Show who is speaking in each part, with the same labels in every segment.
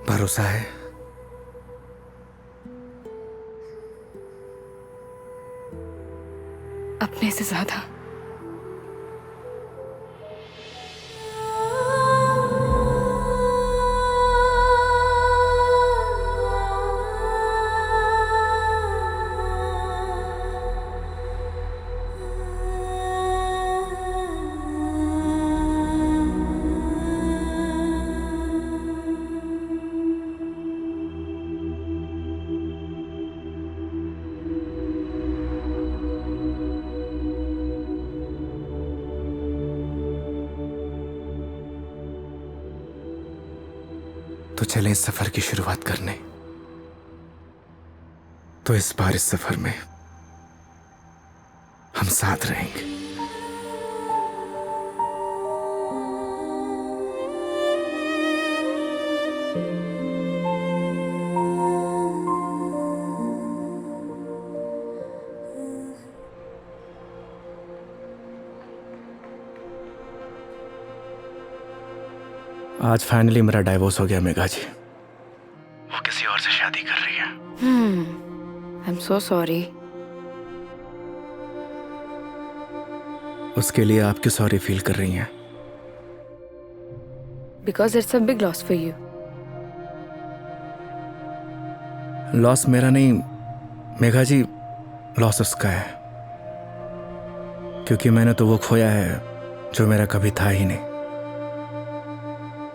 Speaker 1: भरोसा है?
Speaker 2: अपने से ज्यादा।
Speaker 1: तो चलें इस सफर की शुरुआत करने। तो इस बार इस सफर में हम साथ रहेंगे। आज फाइनली मेरा डाइवोर्स हो गया मेघा जी। वो किसी और से शादी कर रही है।
Speaker 2: I am so sorry.
Speaker 1: उसके लिए आप क्यों सॉरी फील कर रही हैं?
Speaker 2: Because it's a big loss for you.
Speaker 1: Loss मेरा नहीं मेघा जी, लॉस उसका है। क्योंकि मैंने तो वो खोया है जो मेरा कभी था ही नहीं,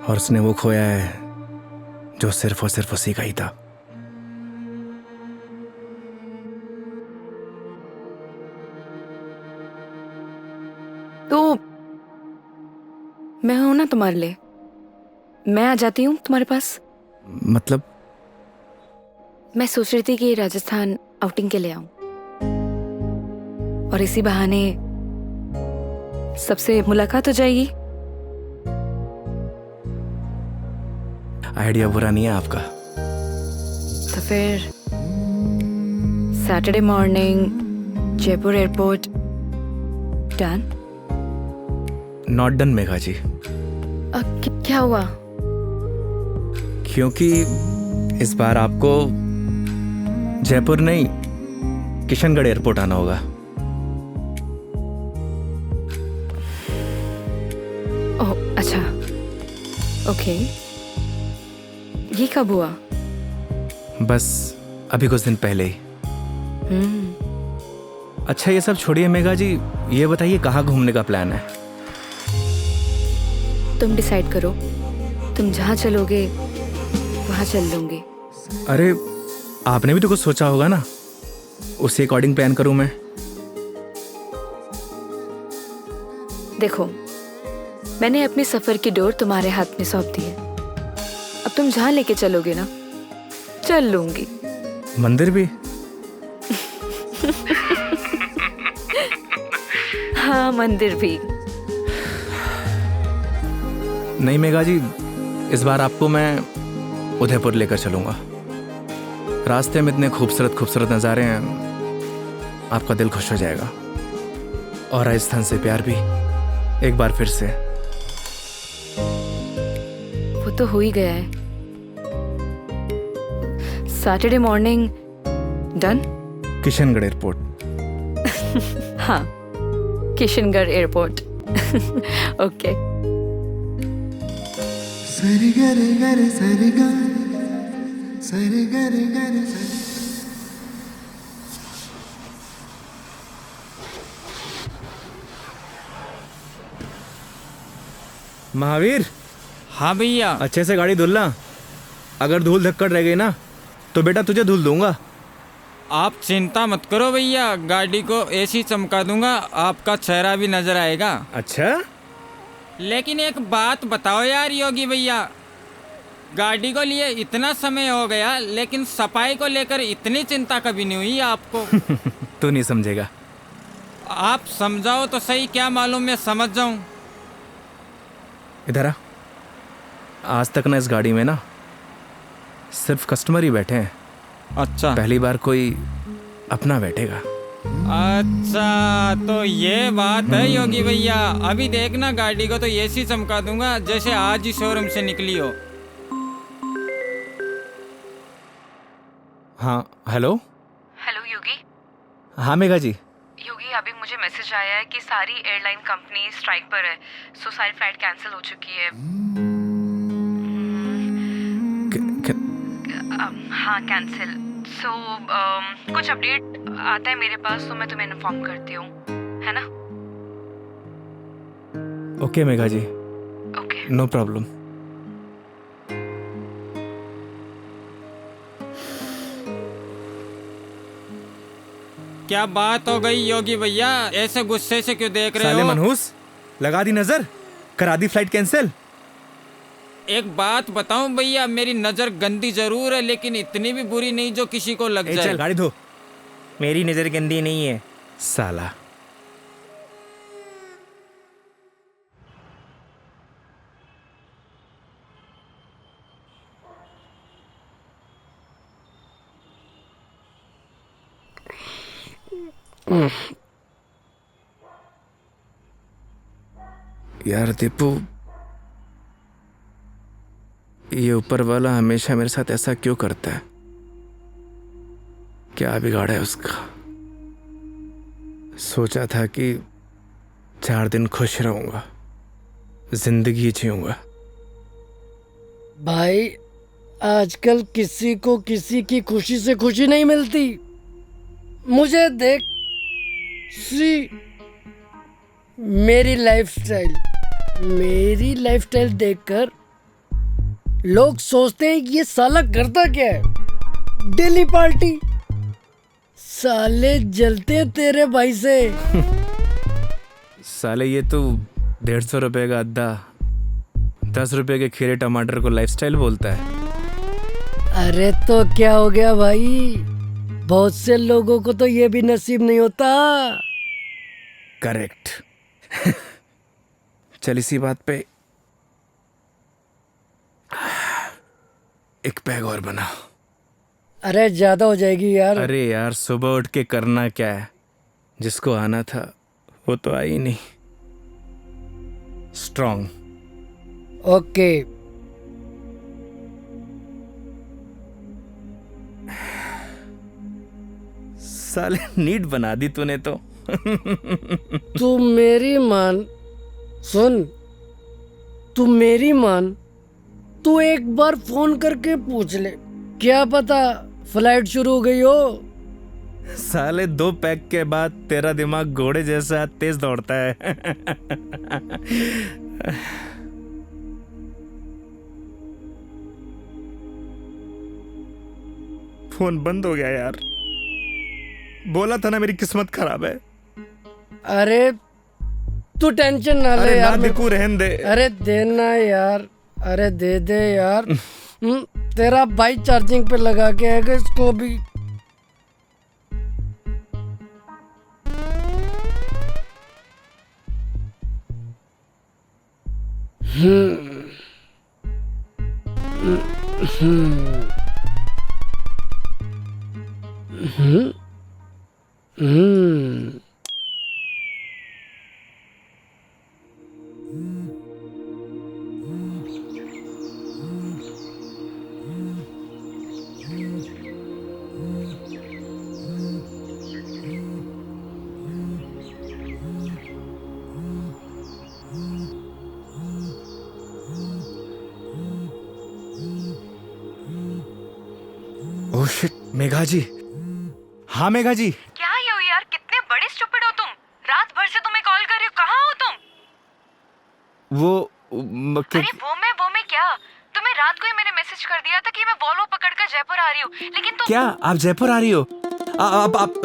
Speaker 1: और उसने वो खोया है जो सिर्फ और सिर्फ उसी का ही था।
Speaker 2: तो मैं हूं ना तुम्हारे लिए। मैं आ जाती हूँ तुम्हारे पास।
Speaker 1: मतलब?
Speaker 2: मैं सोच रही थी कि राजस्थान आउटिंग के लिए आऊं, और इसी बहाने सबसे मुलाकात हो जाएगी।
Speaker 1: आइडिया बुरा नहीं है आपका।
Speaker 2: तो फिर Saturday morning Jaipur airport. Done?
Speaker 1: Not done Megha ji.
Speaker 2: क्या हुआ?
Speaker 1: क्योंकि इस बार आपको जयपुर नहीं, किशनगढ़ एयरपोर्ट आना होगा।
Speaker 2: ओह अच्छा, ओके। ये कब हुआ?
Speaker 1: बस अभी कुछ दिन पहले ही। अच्छा ये सब छोड़िए मेघा जी, ये बताइए कहाँ घूमने का प्लान है?
Speaker 2: तुम डिसाइड करो। तुम जहाँ चलोगे वहाँ चल लूंगी।
Speaker 1: अरे आपने भी तो कुछ सोचा होगा ना, उसी अकॉर्डिंग प्लान करूं मैं।
Speaker 2: देखो, मैंने अपने सफर की डोर तुम्हारे हाथ में सौंप दी है। अब तुम जहाँ लेके चलोगे ना, चल लूंगी।
Speaker 1: मंदिर भी?
Speaker 2: हाँ, मंदिर भी।
Speaker 1: नहीं मेघा जी, इस बार आपको मैं उदयपुर लेकर चलूंगा। रास्ते में इतने खूबसूरत खूबसूरत नज़ारे हैं, आपका दिल खुश हो जाएगा। और राजस्थान से प्यार भी एक बार फिर से।
Speaker 2: वो तो हो ही गया है। Saturday morning. Done?
Speaker 1: Kishangarh airport.
Speaker 2: हाँ, किशनगढ़ एयरपोर्ट। ओके।
Speaker 3: सरी गरे गरे सरी गा, सरी गरे गरे सरी।
Speaker 1: महावीर।
Speaker 4: हाँ भैया।
Speaker 1: अच्छे से गाड़ी धुलना, अगर धूल धक्कड़ रह गई ना तो बेटा तुझे धुल दूंगा।
Speaker 4: आप चिंता मत करो भैया, गाड़ी को ऐसी चमका दूंगा आपका चेहरा भी नजर आएगा।
Speaker 1: अच्छा?
Speaker 4: लेकिन एक बात बताओ यार योगी भैया, गाड़ी को लिए इतना समय हो गया लेकिन सफाई को लेकर इतनी चिंता कभी नहीं हुई आपको।
Speaker 1: तू नहीं समझेगा।
Speaker 4: आप समझाओ तो सही, क्या मालूम मैं समझ जाऊं।
Speaker 1: इधर आ। आज तक ना इस गाड़ी में ना सिर्फ कस्टमर ही बैठे हैं।
Speaker 4: अच्छा,
Speaker 1: पहली बार कोई अपना बैठेगा।
Speaker 4: अच्छा तो ये बात है योगी भैया। अभी देखना गाड़ी को तो ऐसी चमका दूंगा जैसे आज ही शोरूम से निकली हो।
Speaker 1: हाँ हेलो।
Speaker 2: हेलो योगी।
Speaker 1: हाँ मेघा जी।
Speaker 2: योगी अभी मुझे मैसेज आया है कि सारी एयरलाइन कंपनी स्ट्राइक पर है, सो सारी फ्लाइट कैंसिल हो चुकी है। हाँ कैंसिल। सो कुछ अपडेट आता है मेरे पास तो मैं तुम्हें इन्फॉर्म करती हूँ, है ना?
Speaker 1: Okay Megha ji,
Speaker 2: okay.
Speaker 1: No problem.
Speaker 4: क्या बात हो गई योगी भैया, ऐसे गुस्से से क्यों देख रहे
Speaker 1: साले
Speaker 4: हो?
Speaker 1: मनहूस, लगा दी नजर, करा दी फ्लाइट कैंसिल।
Speaker 4: एक बात बताऊं भैया, मेरी नजर गंदी जरूर है लेकिन इतनी भी बुरी नहीं जो किसी को लग जाए।
Speaker 1: चल गाड़ी धो। मेरी नजर गंदी नहीं है साला। यार दीपू, ये ऊपर वाला हमेशा मेरे साथ ऐसा क्यों करता है? क्या बिगाड़ा है उसका? सोचा था कि 4 दिन खुश रहूंगा, जिंदगी जीऊंगा।
Speaker 5: भाई आजकल किसी को किसी की खुशी से खुशी नहीं मिलती। मुझे देख, सी मेरी लाइफस्टाइल देखकर लोग सोचते हैं कि ये साला करता क्या है। डेली पार्टी, साले जलते हैं तेरे भाई से।
Speaker 1: साले ये तो 150 रुपए का अद्दा 10 रुपए के खीरे टमाटर को लाइफस्टाइल बोलता है।
Speaker 5: अरे तो क्या हो गया भाई, बहुत से लोगों को तो ये भी नसीब नहीं होता।
Speaker 1: करेक्ट। चल इसी बात पे एक पैग और बना।
Speaker 5: अरे ज्यादा हो जाएगी यार।
Speaker 1: अरे यार, सुबह उठ के करना क्या है? जिसको आना था वो तो आई नहीं। स्ट्रॉन्ग।
Speaker 5: ओके।
Speaker 1: साले नीट बना दी तूने तो।
Speaker 5: तू मेरी मान, सुन, तू मेरी मान, तू एक बार फोन करके पूछ ले, क्या पता फ्लाइट शुरू हो गई हो।
Speaker 1: साले 2 पैक के बाद तेरा दिमाग घोड़े जैसा तेज दौड़ता है। फोन बंद हो गया यार। बोला था ना मेरी किस्मत खराब है।
Speaker 5: अरे तू टेंशन ना ले
Speaker 1: अरे
Speaker 5: यार।
Speaker 1: ना दीपू, रहन दे।
Speaker 5: अरे देना यार, अरे दे दे यार। तेरा भाई चार्जिंग पे लगा के आएगा इसको भी।
Speaker 1: ओह शिट, मेघा जी। हाँ मेघा जी।
Speaker 2: क्या है यो यार, कितने बड़े स्टूपिड हो तुम। रात भर से तुम्हें कॉल कर रही हूँ, कहाँ हो तुम? अरे वो मैं क्या, तुम्हें रात को ही मैंने मैसेज कर दिया था कि मैं वॉल्वो पकड़कर जयपुर आ रही हूँ, लेकिन तुम।
Speaker 1: क्या आप जयपुर आ रही हो?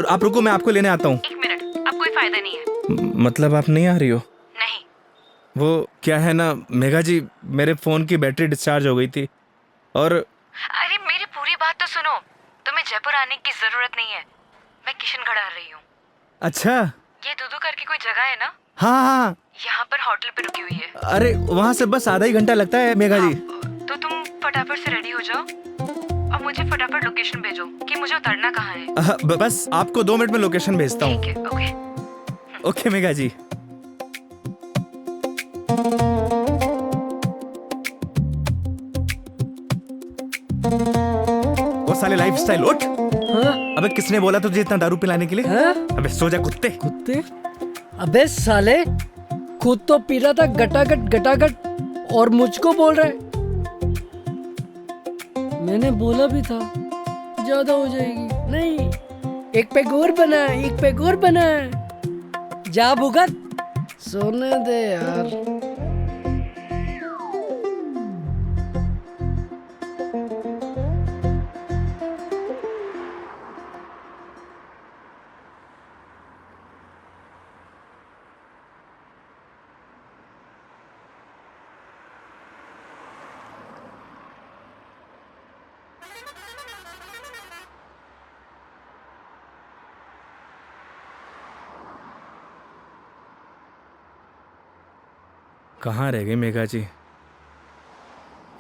Speaker 1: आप रुको, मैं आपको लेने आता हूँ।
Speaker 2: 1 मिनट, अब कोई फायदा नहीं है।
Speaker 1: मतलब आप नहीं आ रही हो?
Speaker 2: नहीं।
Speaker 1: वो क्या है ना मेघा जी, मेरे फोन की बैटरी डिस्चार्ज हो गई थी और।
Speaker 2: अरे मेरी पूरी बात तो सुनो, तुम्हें जयपुर आने की जरूरत नहीं है, मैं किशनगढ़ आ रही हूँ।
Speaker 1: अच्छा।
Speaker 2: ये दूधू करके कोई जगह है ना,
Speaker 1: हाँ हाँ,
Speaker 2: यहाँ पर होटल पे रुकी हुई है।
Speaker 1: अरे वहाँ से बस आधा ही घंटा लगता है मेघा जी।
Speaker 2: तो तुम फटाफट से रेडी हो जाओ और मुझे फटाफट लोकेशन भेजो कि मुझे उतरना कहाँ है।
Speaker 1: बस आपको 2 मिनट में लोकेशन भेजता हूँ।
Speaker 2: ठीक है, ओके।
Speaker 1: ओके मेघा जी। वो साले लाइफस्टाइल, उठ।
Speaker 5: हाँ?
Speaker 1: अबे किसने बोला तुझे इतना दारू पिलाने के लिए?
Speaker 5: हाँ?
Speaker 1: अबे सो जा कुत्ते।
Speaker 5: कुत्ते? अबे साले, खुद तो पी रहा था गटागट और मुझको बोल रहा है। मैंने बोला भी था ज्यादा हो जाएगी। नहीं, एक पैग और बना, एक पैग और बना। जा भुगत, सोने दे यार।
Speaker 1: कहाँ रह गई मेघा जी?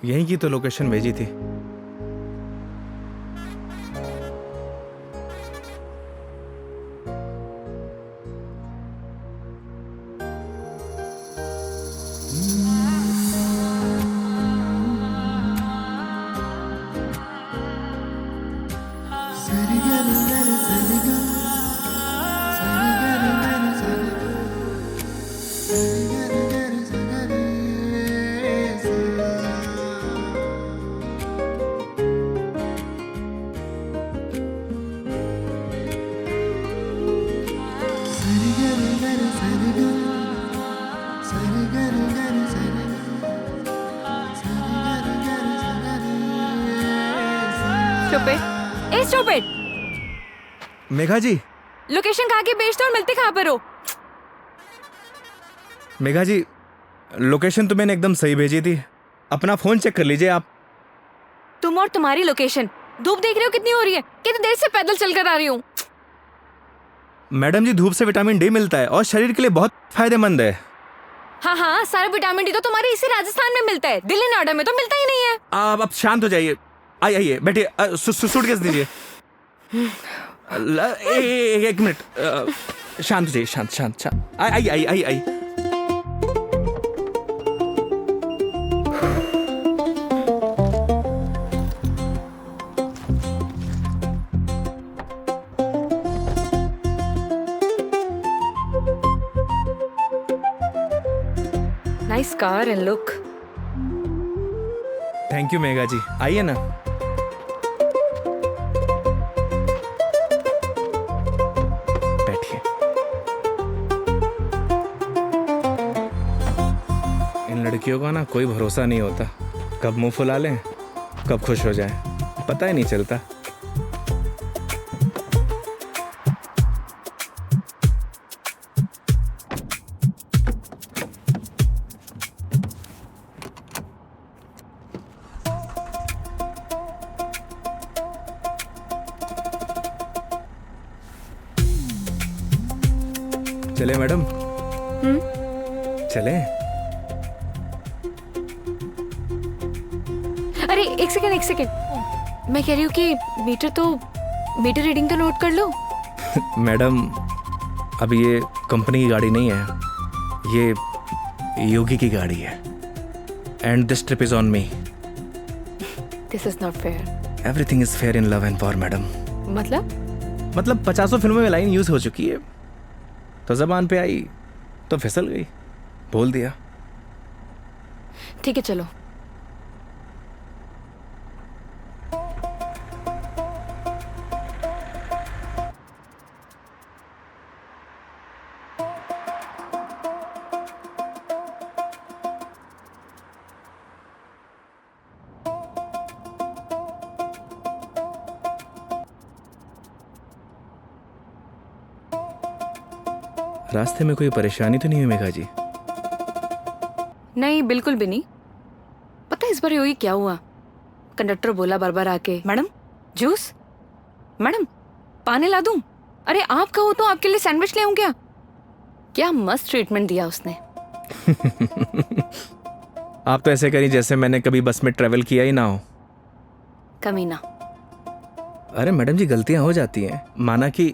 Speaker 1: यहीं की तो लोकेशन भेजी थी।
Speaker 2: स्टूपिड, ए स्टूपिड,
Speaker 1: मेघा जी,
Speaker 2: लोकेशन कहाँ की भेजते हो और मिलते कहाँ पर हो?
Speaker 1: मेघा जी, लोकेशन तो मैंने एकदम सही भेजी थी। अपना फोन चेक कर लीजिए आप।
Speaker 2: तुम और तुम्हारी लोकेशन। धूप देख रहे हो कितनी हो रही है? कितनी देर से पैदल चलकर आ रही हूँ।
Speaker 1: मैडम जी, धूप से विटामिन डी मिलता है और शरीर के लिए बहुत फायदेमंद है।
Speaker 2: हाँ हाँ, सारा विटामिन डी तो तुम्हारे इसी राजस्थान में मिलता है, दिल्ली नोएडा में तो मिलता ही नहीं है।
Speaker 1: आप शांत हो जाइए। आइए बैठिए। सूटकेस दीजिए। एक मिनट, शांत हो जाइए। शांत शांत शांत। आइए आइए आइए आइए।
Speaker 2: Nice car and look.
Speaker 1: Thank you Megha ji. आइए ना। बैठिए। इन लड़कियों का ना कोई भरोसा नहीं होता, कब मुंह फुला लें कब खुश हो जाए, पता ही नहीं चलता। चले मैडम? चले?
Speaker 2: अरे एक सेकेंड, मैं कह रही हूँ कि मीटर रीडिंग तो नोट कर लो।
Speaker 1: मैडम, अब ये कंपनी की गाड़ी नहीं है, ये योगी की गाड़ी है। And this trip is on me.
Speaker 2: This is not fair.
Speaker 1: Everything is fair in love and war madam. मतलब 50 फिल्मों में लाइन यूज हो चुकी है, तो जबान पे आई तो फिसल गई, बोल दिया।
Speaker 2: ठीक है चलो।
Speaker 1: रास्ते में कोई परेशानी तो नहीं हुई मेघा जी?
Speaker 2: नहीं, बिल्कुल भी नहीं। पता है इस बार योगी क्या हुआ? कंडक्टर बोला बार बार आके, मैडम जूस, मैडम पानी ला दूं? अरे आप कहो तो आपके लिए सैंडविच ले आऊं क्या? क्या मस्त ट्रीटमेंट दिया उसने।
Speaker 1: आप तो ऐसे करी जैसे मैंने कभी बस में ट्रेवल किया ही ना हो।
Speaker 2: कमीना।
Speaker 1: अरे मैडम जी, गलतियां हो जाती हैं। माना कि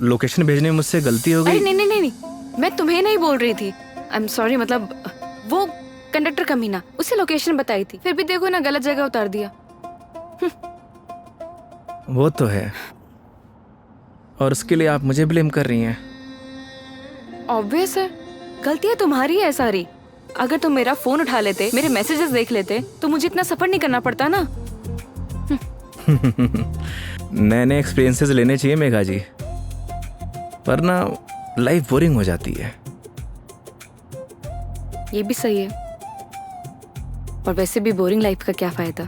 Speaker 1: लोकेशन भेजने में मुझसे गलती हो
Speaker 2: अरे
Speaker 1: गई।
Speaker 2: नहीं, मैं तुम्हें नहीं बोल रही थी। आई एम सॉरी। मतलब वो कंडक्टर कमीना, उसे लोकेशन बताई थी, फिर भी देखो ना गलत जगह उतार दिया।
Speaker 1: वो तो है, और उसके लिए आप मुझे ब्लेम कर रही हैं।
Speaker 2: ऑब्वियस है, गलतियां तुम्हारी है सारी। अगर तुम मेरा फोन उठा लेते, मेरे मैसेजेस देख लेते, तो मुझे इतना सफर नहीं करना पड़ता ना।
Speaker 1: नए नए एक्सपीरियंसेस लेने चाहिए मेघा जी, वरना लाइफ बोरिंग हो जाती है।
Speaker 2: ये भी सही है, और वैसे भी बोरिंग लाइफ का क्या फायदा।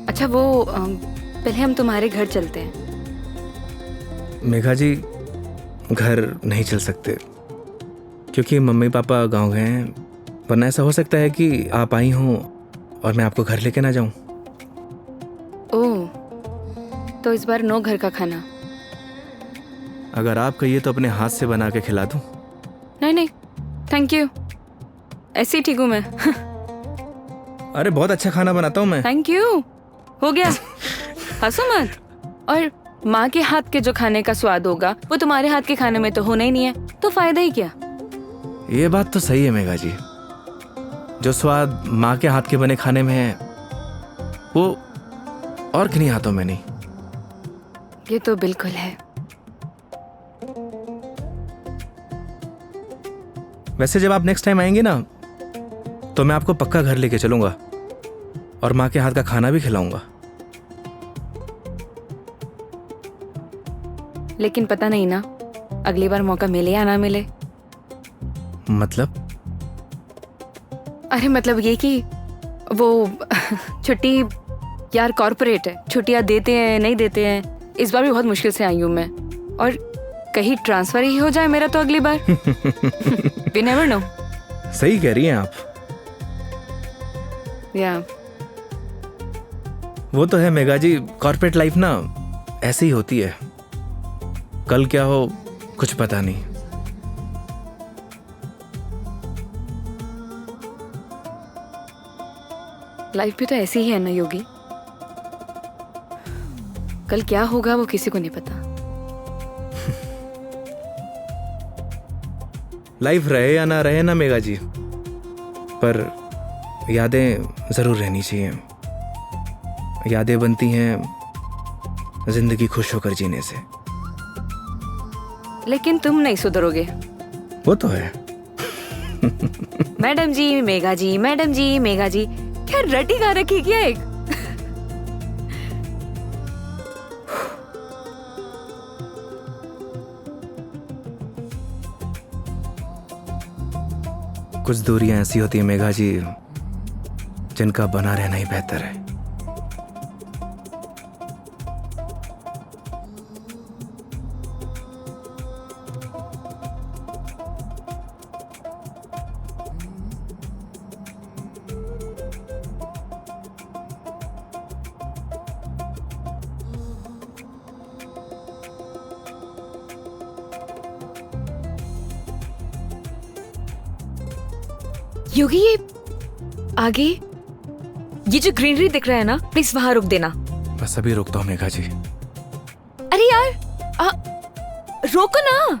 Speaker 2: अच्छा वो पहले हम तुम्हारे घर चलते हैं।
Speaker 1: मेघा जी, घर नहीं चल सकते क्योंकि मम्मी पापा गांव गए हैं, वरना ऐसा हो सकता है कि आप आई हों और मैं आपको घर लेके ना जाऊं।
Speaker 2: ओह, तो इस बार नो घर का खाना।
Speaker 1: अगर आप कहिए तो अपने हाथ से बना के खिला दूं।
Speaker 2: नहीं नहीं, थैंक यू, ऐसे ही ठीक हूँ मैं।
Speaker 1: अरे बहुत अच्छा खाना बनाता हूं मैं।
Speaker 2: थैंक यू, हो गया, हंसो मत। और माँ के हाथ के जो खाने का स्वाद होगा वो तुम्हारे हाथ के खाने में तो होना ही नहीं है, तो फायदा ही क्या।
Speaker 1: ये बात तो सही है मेघा जी, जो स्वाद माँ के हाथ के बने खाने में है वो और किन्हीं हाथों में नहीं।
Speaker 2: ये तो बिल्कुल है।
Speaker 1: वैसे जब आप नेक्स्ट टाइम आएंगे ना, तो मैं आपको पक्का घर लेके चलूंगा और माँ के हाथ का खाना भी खिलाऊंगा।
Speaker 2: लेकिन पता नहीं ना, अगली बार मौका मिले या ना मिले।
Speaker 1: मतलब?
Speaker 2: अरे मतलब ये कि वो छुट्टी यार कॉर्पोरेट है, छुट्टियां देते हैं नहीं देते हैं। इस बार भी बहुत मुश्किल से आई हूँ मैं, और कहीं ट्रांसफर ही हो जाए मेरा तो अगली बार। We never know।
Speaker 1: सही कह रही हैं आप।
Speaker 2: या
Speaker 1: वो तो है मेघा जी, कॉर्पोरेट लाइफ ना ऐसी ही होती है, कल क्या हो कुछ पता नहीं।
Speaker 2: लाइफ भी तो ऐसी ही है ना योगी, कल क्या होगा वो किसी को नहीं पता।
Speaker 1: लाइफ रहे या ना रहे ना मेघा जी, पर यादें जरूर रहनी चाहिए। यादें बनती हैं जिंदगी खुश होकर जीने से।
Speaker 2: लेकिन तुम नहीं सुधरोगे।
Speaker 1: वो तो है।
Speaker 2: मैडम जी मेघा जी, मैडम जी मेघा जी, क्या रटी गा रखी क्या एक।
Speaker 1: कुछ दूरियां ऐसी होती हैं मेघा जी, जिनका बना रहना ही बेहतर है।
Speaker 2: योगी ये आगे ये जो ग्रीनरी दिख रहा है ना, प्लीज वहां रुक देना।
Speaker 1: बस अभी रुकता हूँ मेघा जी।
Speaker 2: अरे यार रोको ना।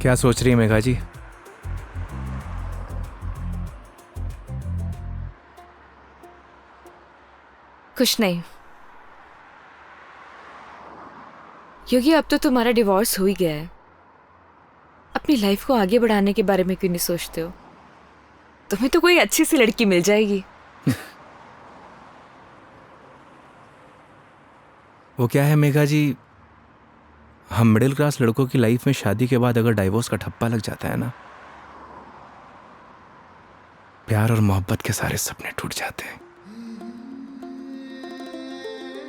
Speaker 1: क्या सोच रही है मेघा जी?
Speaker 2: कुछ नहीं योगी, अब तो तुम्हारा डिवोर्स हो ही गया है। अपनी लाइफ को आगे बढ़ाने के बारे में क्यों नहीं सोचते हो? तुम्हें तो कोई अच्छी सी लड़की मिल जाएगी।
Speaker 1: वो क्या है मेघा जी, हम मिडिल क्लास लड़कों की लाइफ में शादी के बाद अगर डाइवोर्स का ठप्पा लग जाता है ना, प्यार और मोहब्बत के सारे सपने टूट जाते हैं।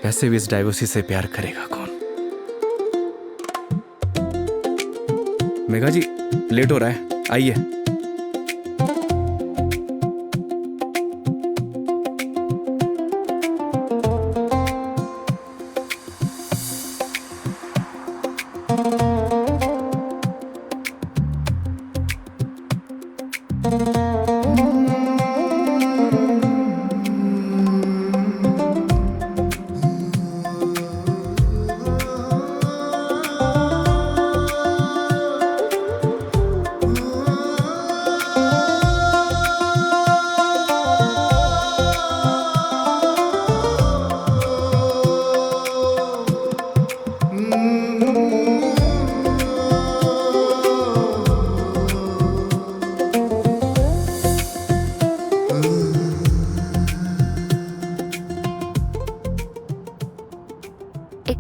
Speaker 1: वैसे भी इस डाइवोर्सी से प्यार करेगा कौन? मेघा जी लेट हो रहा है, आइए।
Speaker 2: एक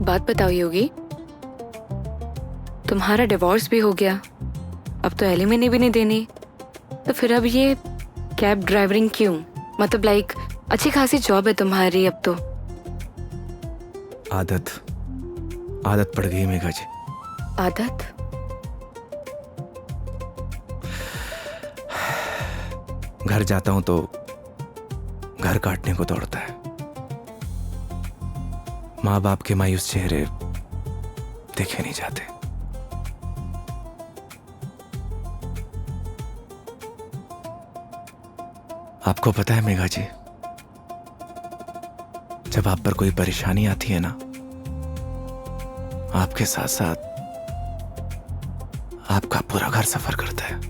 Speaker 2: बात बताओ योगी, तुम्हारा डिवोर्स भी हो गया, अब तो एलिमनी भी नहीं देनी, तो फिर अब ये कैब ड्राइवरिंग क्यों? मतलब लाइक अच्छी खासी जॉब है तुम्हारी अब तो।
Speaker 1: आदत पड़ गई मेघा जी।
Speaker 2: आदत?
Speaker 1: घर जाता हूं तो घर काटने को दौड़ता है। माँ बाप के मायूस चेहरे देखे नहीं जाते। आपको पता है मेघा जी, जब आप पर कोई परेशानी आती है ना, आपके साथ साथ आपका पूरा घर सफर करता है।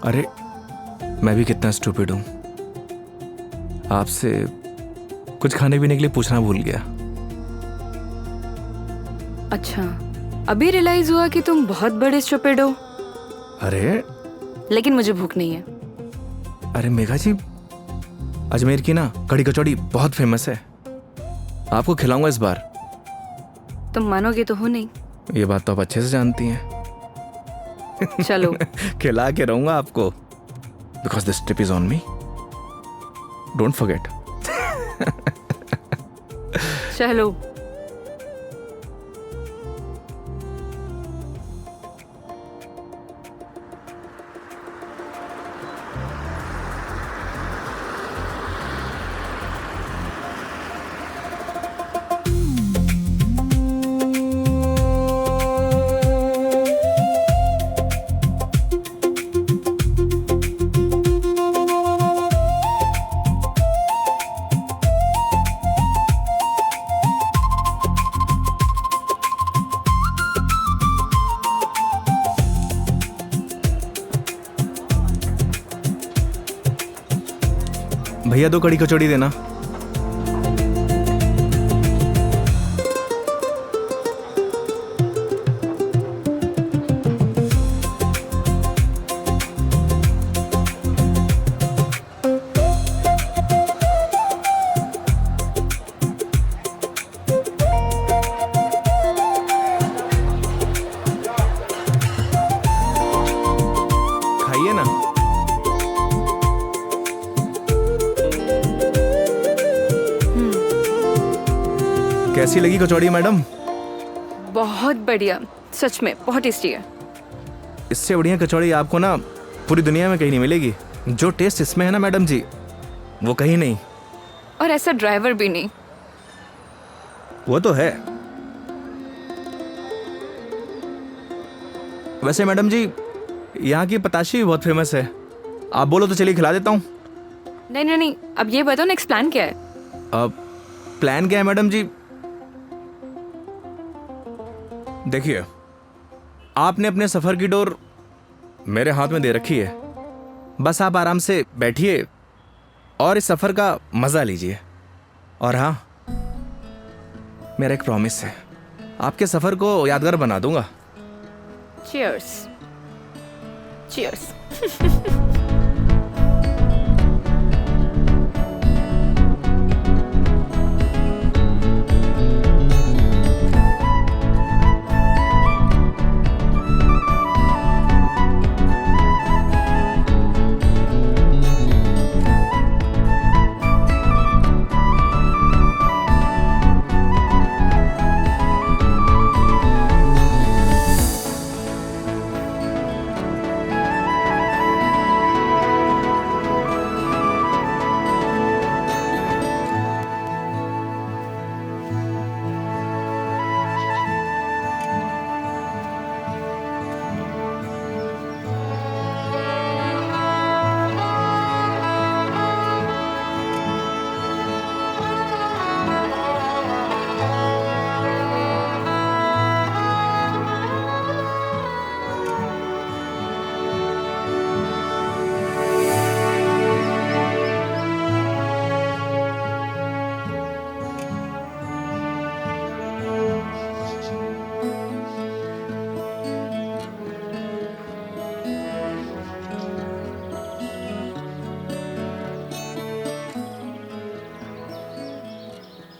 Speaker 1: अरे मैं भी कितना स्टूपिड हूं, आपसे कुछ खाने पीने के लिए पूछना भूल गया।
Speaker 2: अच्छा, अभी रियलाइज हुआ कि तुम बहुत बड़े स्टूपिड हो।
Speaker 1: अरे
Speaker 2: लेकिन मुझे भूख नहीं है।
Speaker 1: अरे मेघा जी, अजमेर की ना कड़ी कचौड़ी बहुत फेमस है, आपको खिलाऊंगा इस बार।
Speaker 2: तुम मानोगे तो हो नहीं।
Speaker 1: ये बात तो आप अच्छे से जानती हैं।
Speaker 2: चलो।
Speaker 1: खिला के रहूंगा आपको, because this trip is on me, don't forget.
Speaker 2: चलो।
Speaker 1: भैया 2 कड़ी कचौड़ी देना। खाइए ना। कैसी लगी कचौड़ी मैडम?
Speaker 2: बहुत बढ़िया, सच में बहुत टेस्टी है।
Speaker 1: इससे बढ़िया कचौड़ी आपको ना पूरी दुनिया में कहीं नहीं मिलेगी। जो टेस्ट इसमें है ना मैडम जी, वो कहीं नहीं।
Speaker 2: और ऐसा ड्राइवर भी नहीं।
Speaker 1: वो तो है। वैसे मैडम जी, यहाँ की पताशी भी बहुत फेमस है, आप बोलो तो चलिए खिला देता हूँ।
Speaker 2: नहीं नहीं नहीं, अब ये बताओ नेक्स्ट प्लान क्या है?
Speaker 1: अब प्लान क्या है मैडम जी? देखिए, आपने अपने सफर की डोर मेरे हाथ में दे रखी है, बस आप आराम से बैठिए और इस सफर का मजा लीजिए। और हाँ, मेरा एक प्रॉमिस है, आपके सफर को यादगार बना दूंगा।
Speaker 2: चीयर्स। चीयर्स।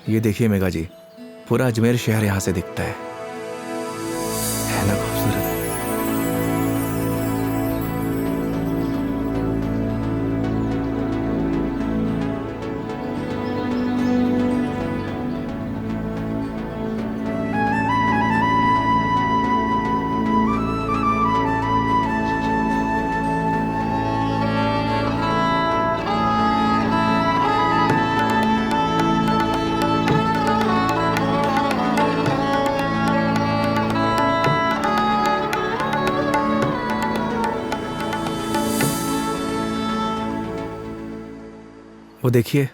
Speaker 1: ये देखिए मेघा जी, पूरा अजमेर शहर यहाँ से दिखता है ना खूबसूरत? वो देखिए,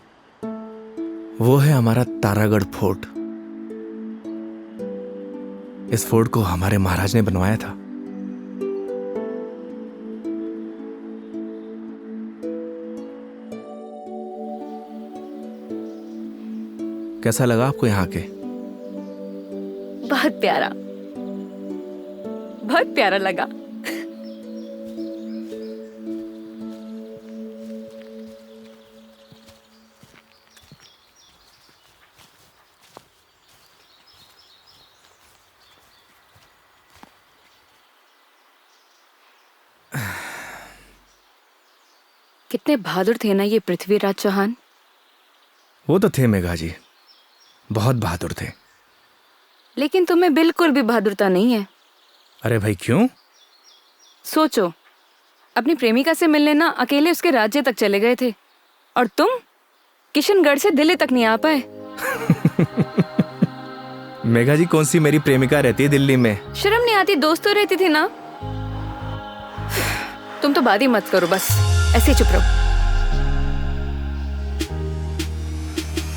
Speaker 1: वो है हमारा तारागढ़ फोर्ट। इस फोर्ट को हमारे महाराज ने बनवाया था। कैसा लगा आपको यहाँ के?
Speaker 2: बहुत प्यारा, बहुत प्यारा लगा। कितने बहादुर थे ना ये पृथ्वीराज चौहान।
Speaker 1: वो तो थे मेघा जी, बहुत बहादुर थे।
Speaker 2: लेकिन तुम्हें बिल्कुल भी बहादुरता नहीं है।
Speaker 1: अरे भाई क्यों?
Speaker 2: सोचो, अपनी प्रेमिका से मिलने ना अकेले उसके राज्य तक चले गए थे, और तुम किशनगढ़ से दिल्ली तक नहीं आ पाए।
Speaker 1: मेघा जी, कौन सी मेरी प्रेमिका रहती है दिल्ली में?
Speaker 2: शर्म नहीं आती? दोस्त तो रहती थी ना। तुम तो बात ही मत करो, बस ऐसे ही चुप रहो।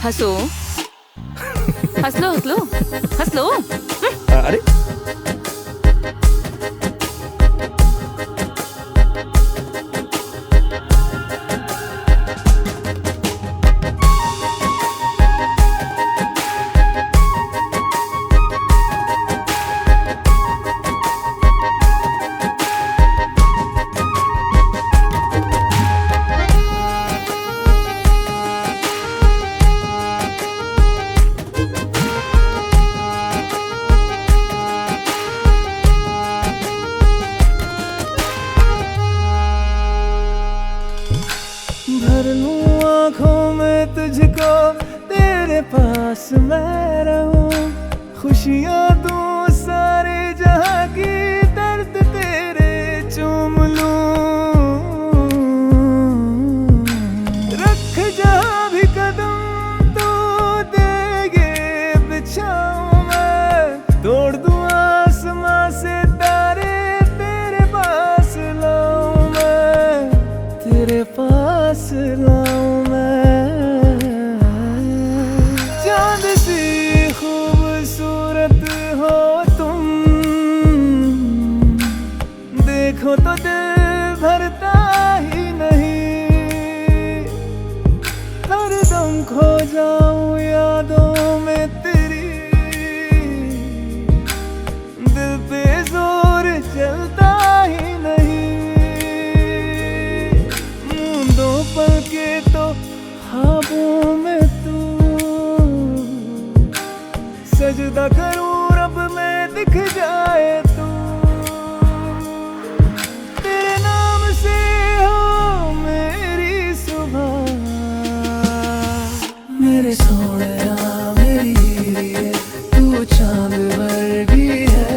Speaker 2: हंसो, हंस लो, हंस लो, हंस लो।
Speaker 1: अरे
Speaker 3: भर लूं आँखों में तुझको, तेरे पास मैं रहूं। खुशियाँ दूं सारे जहाँ की, दर्द तेरे चूम लूं। रख जहाँ भी कदम तू देगे बिछाऊं मैं। तोड़ दूं आसमां से तारे, तेरे पास लाऊं मैं, तेरे पास लाऊं मैं। चांद सी खूबसूरत हो तुम, देखो तो दिल भरता ही नहीं। हरदम खो जाऊं यादों में तेरी, दिल पे जोर चलता ही नहीं। मूंदों पल के तो ख्वाबों में तू, सजदा करूं रब में दिख जाए तू। तेरे नाम से हो मेरी सुबह, मेरे सोहणिया मेरी हीरे, तू चांद वर्गी है।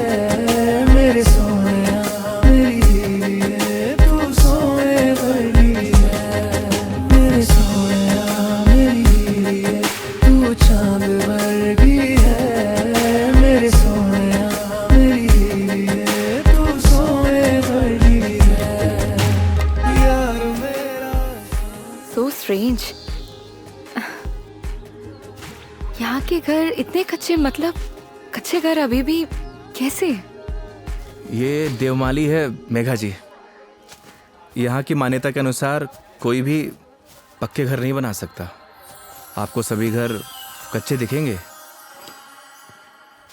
Speaker 3: मेरे सोहणिया मेरी हीरे, तू सोने वर्गी है। मेरे सोहणिया मेरी हीरे, तू चांद वर्गी है। मेरे सोहणिया मेरी हीरे, तू सोने वर्गी है। यार मेरा
Speaker 2: So strange. यहाँ के घर इतने कच्चे, मतलब कच्चे घर अभी भी कैसे?
Speaker 1: ये देवमाली है मेघा जी। यहाँ की मान्यता के अनुसार कोई भी पक्के घर नहीं बना सकता। आपको सभी घर कच्चे दिखेंगे।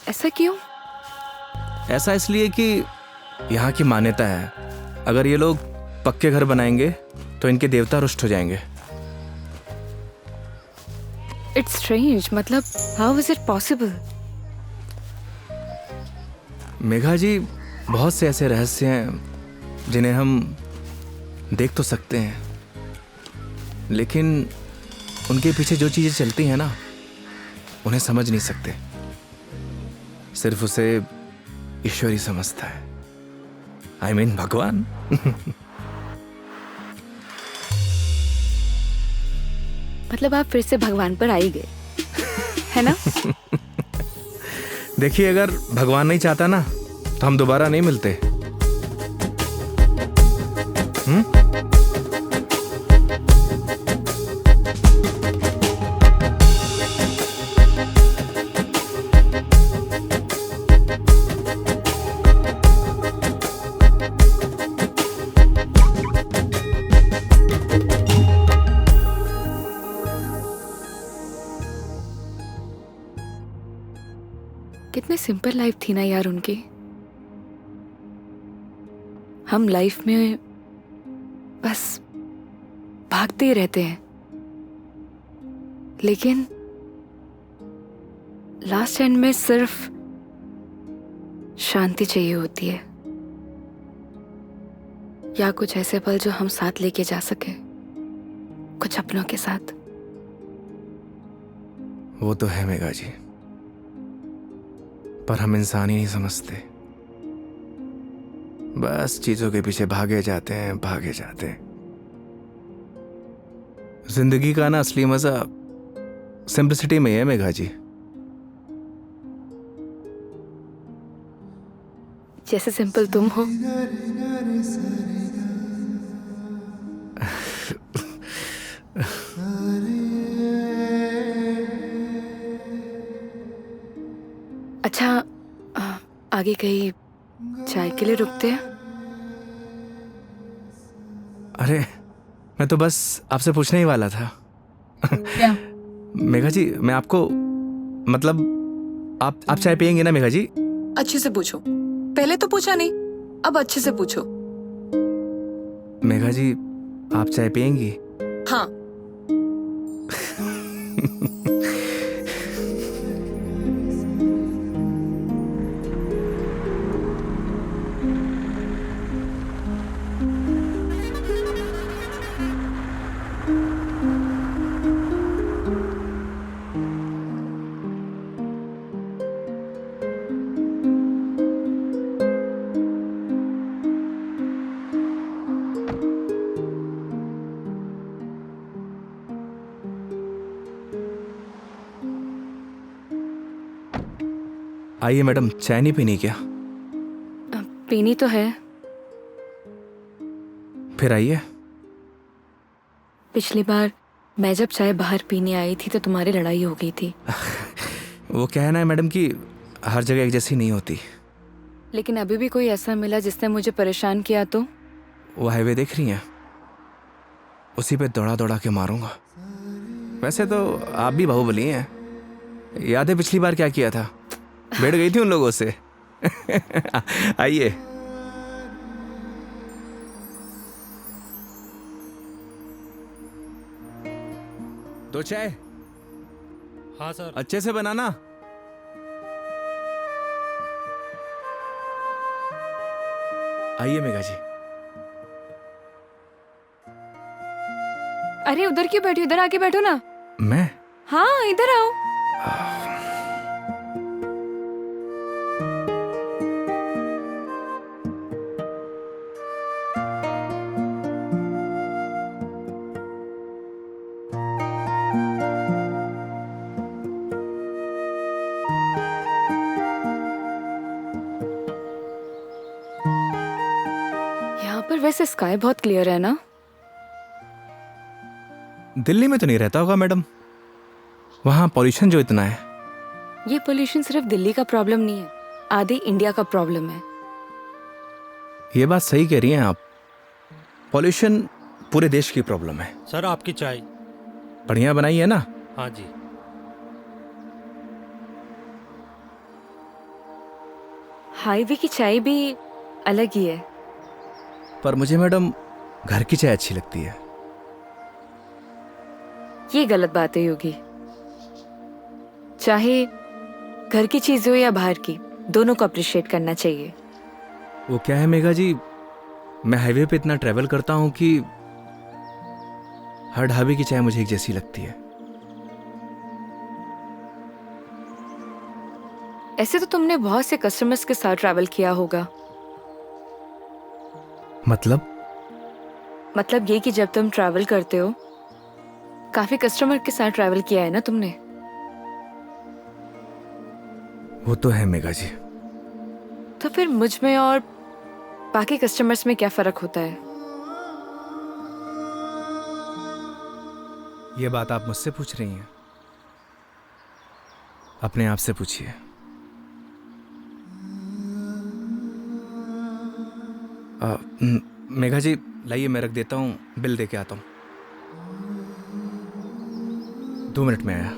Speaker 2: ऐसा क्यों?
Speaker 1: ऐसा इसलिए कि यहाँ की मान्यता है, अगर ये लोग पक्के घर बनाएंगे तो इनके देवता रुष्ट हो जाएंगे।
Speaker 2: इट्स स्ट्रेंज, मतलब how is it possible?
Speaker 1: Megha ji, बहुत से ऐसे रहस्य हैं जिन्हें हम देख तो सकते हैं, लेकिन उनके पीछे जो चीजें चलती हैं ना, उन्हें समझ नहीं सकते। सिर्फ उसे ईश्वर ही समझता है। आई मीन भगवान।
Speaker 2: मतलब आप फिर से भगवान पर आ ही गए, है ना?
Speaker 1: देखिए, अगर भगवान नहीं चाहता ना तो हम दोबारा नहीं मिलते।
Speaker 2: कितने सिंपल लाइफ थी ना यार उनकी। हम लाइफ में बस भागते ही रहते हैं, लेकिन लास्ट एंड में सिर्फ शांति चाहिए होती है, या कुछ ऐसे पल जो हम साथ लेके जा सके, कुछ अपनों के साथ।
Speaker 1: वो तो है मेघा जी, पर हम इंसान ही नहीं समझते। बस चीजों के पीछे भागे जाते हैं, भागे जाते हैं। जिंदगी का ना असली मजा सिंपलिसिटी में है मेघा जी।
Speaker 2: जैसे सिंपल तुम हो। अच्छा, आगे कहीं चाय के लिए रुकते हैं?
Speaker 1: अरे, मैं तो बस आपसे पूछने ही वाला था।
Speaker 2: क्या?
Speaker 1: मेघा जी, मैं आपको मतलब आप चाय पियेंगे ना मेघा जी?
Speaker 6: अच्छे से पूछो, पहले तो पूछा नहीं, अब अच्छे से पूछो।
Speaker 1: मेघा जी, आप चाय पियेंगी?
Speaker 6: हाँ।
Speaker 1: आइए मैडम, चाय नहीं पीनी क्या?
Speaker 2: पीनी तो है।
Speaker 1: फिर आइए।
Speaker 2: पिछली बार मैं जब चाय बाहर पीने आई थी तो तुम्हारी लड़ाई हो गई थी।
Speaker 1: वो कहना है मैडम कि हर जगह एक जैसी नहीं होती।
Speaker 2: लेकिन अभी भी कोई ऐसा मिला जिसने मुझे परेशान किया तो?
Speaker 1: वो हाईवे देख रही हैं, उसी पे दौड़ा दौड़ा के मारूंगा। वैसे तो आप भी बाहुबली हैं। याद है पिछली बार क्या किया था? बैठ गई थी उन लोगों से। आइए। दो चाय?
Speaker 7: हाँ सर।
Speaker 1: अच्छे से बनाना। आइए मेघा जी।
Speaker 2: अरे उधर क्यों बैठी, इधर आके बैठो ना।
Speaker 1: मैं?
Speaker 2: हाँ, इधर आओ। यहाँ पर वैसे स्काई बहुत क्लियर है ना?
Speaker 1: दिल्ली में तो नहीं रहता होगा मैडम, वहां पॉल्यूशन जो इतना है।
Speaker 2: ये पोल्यूशन सिर्फ दिल्ली का प्रॉब्लम नहीं है, आधे इंडिया का प्रॉब्लम है।
Speaker 1: ये बात सही कह रही हैं आप, पॉल्यूशन पूरे देश की प्रॉब्लम है।
Speaker 7: सर आपकी चाय।
Speaker 1: बढ़िया बनाई है ना?
Speaker 7: हाँ जी।
Speaker 2: हाईवे की चाय भी अलग ही है।
Speaker 1: पर मुझे मैडम घर की चाय अच्छी लगती है।
Speaker 2: ये गलत बात है योगी। चाहे घर की चीज हो या बाहर की, दोनों को अप्रिशिएट करना चाहिए।
Speaker 1: वो क्या है मेघा जी, मैं हाईवे पे इतना ट्रैवल करता हूँ कि हर ढाबे की चाय मुझे एक जैसी लगती है।
Speaker 2: ऐसे तो तुमने बहुत से कस्टमर्स के साथ ट्रैवल किया होगा। मतलब ये कि जब तुम ट्रैवल करते हो, काफी कस्टमर के साथ ट्रैवल किया है ना तुमने।
Speaker 1: वो तो है मेघा जी।
Speaker 2: तो फिर मुझ में और बाकी कस्टमर्स में क्या फर्क होता है?
Speaker 1: ये बात आप मुझसे पूछ रही हैं? अपने आप से पूछिए। मेघा जी लाइए, मैं रख देता हूँ, बिल दे के आता हूँ। 2 मिनट में आया।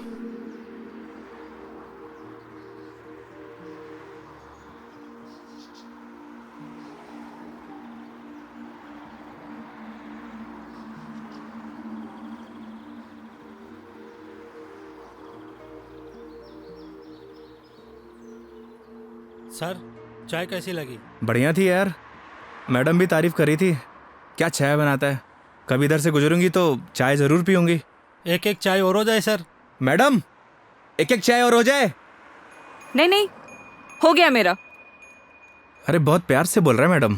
Speaker 7: सर चाय कैसी लगी?
Speaker 1: बढ़िया थी यार, मैडम भी तारीफ कर रही थी। क्या चाय बनाता है, कभी इधर से गुजरूंगी तो चाय जरूर पीऊंगी।
Speaker 7: एक एक चाय और हो जाए सर।
Speaker 1: मैडम, एक एक चाय और हो जाए।
Speaker 2: नहीं नहीं, हो गया मेरा।
Speaker 1: अरे बहुत प्यार से बोल रहा है मैडम।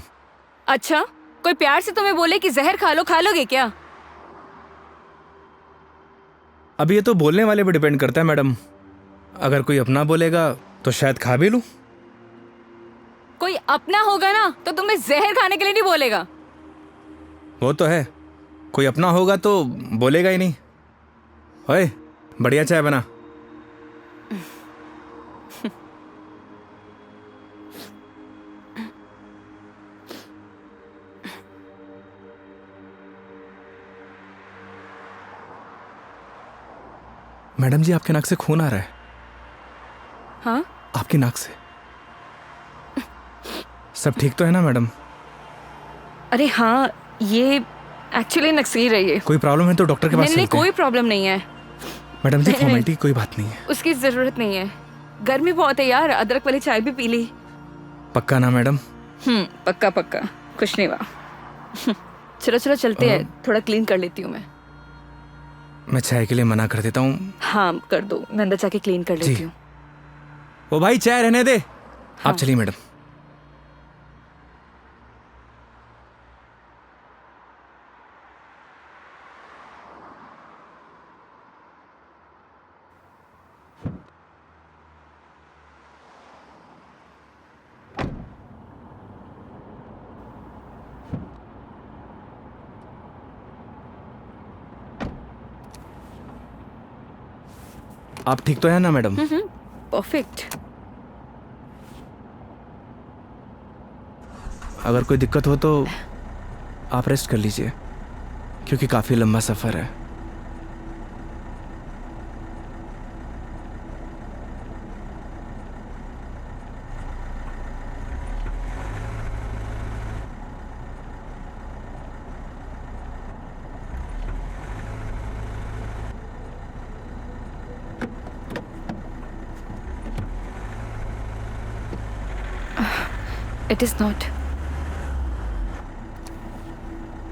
Speaker 2: अच्छा, कोई प्यार से तुम्हें बोले कि जहर खा लो, खा लोगे क्या?
Speaker 1: अब ये तो बोलने वाले पे डिपेंड करता है मैडम। अगर कोई अपना बोलेगा तो शायद खा भी लूं।
Speaker 2: कोई अपना होगा ना तो तुम्हें जहर खाने के लिए नहीं बोलेगा।
Speaker 1: वो तो है, कोई अपना होगा तो बोलेगा ही नहीं। ओए, बढ़िया चाय बना। मैडम जी, आपके नाक से खून आ रहा है।
Speaker 2: हाँ?
Speaker 1: आपकी नाक से। सब ठीक तो है ना मैडम?
Speaker 2: अरे हाँ, ये एक्चुअली नक्सीर है ये।
Speaker 1: कोई प्रॉब्लम है तो डॉक्टर के पास
Speaker 2: नहीं नहीं,
Speaker 1: चलते हैं।
Speaker 2: कोई प्रॉब्लम नहीं है।
Speaker 1: मैडम जी,
Speaker 2: नहीं,
Speaker 1: फॉर्मेलिटी की कोई बात नहीं है।
Speaker 2: उसकी जरूरत नहीं है। गर्मी बहुत है यार, अदरक वाली चाय भी पी ली।
Speaker 1: पक्का ना मैडम?
Speaker 2: पक्का पक्का, कुछ नहीं हुआ। चलो चलो चलते हैं, थोड़ा क्लीन कर लेती हूँ मैं
Speaker 1: चाय के लिए मना कर देता हूँ।
Speaker 2: हाँ कर दो, मैं अंदर जाके क्लीन कर लेती हूँ।
Speaker 1: ओ भाई, चाय रहने दे। आप चलिए मैडम। आप ठीक तो है ना मैडम?
Speaker 2: परफेक्ट।
Speaker 1: अगर कोई दिक्कत हो तो आप रेस्ट कर लीजिए, क्योंकि काफ़ी लंबा सफ़र है।
Speaker 2: It is not.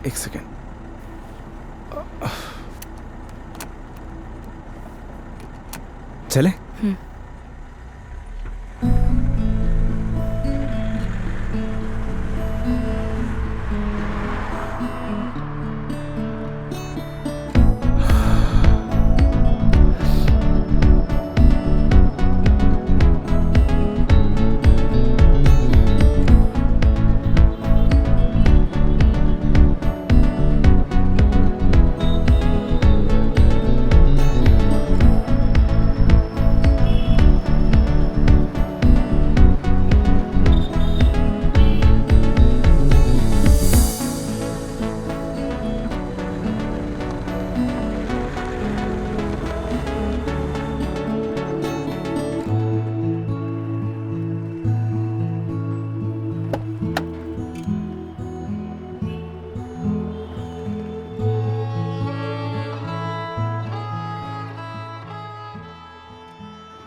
Speaker 1: एक सेकेंड। चले?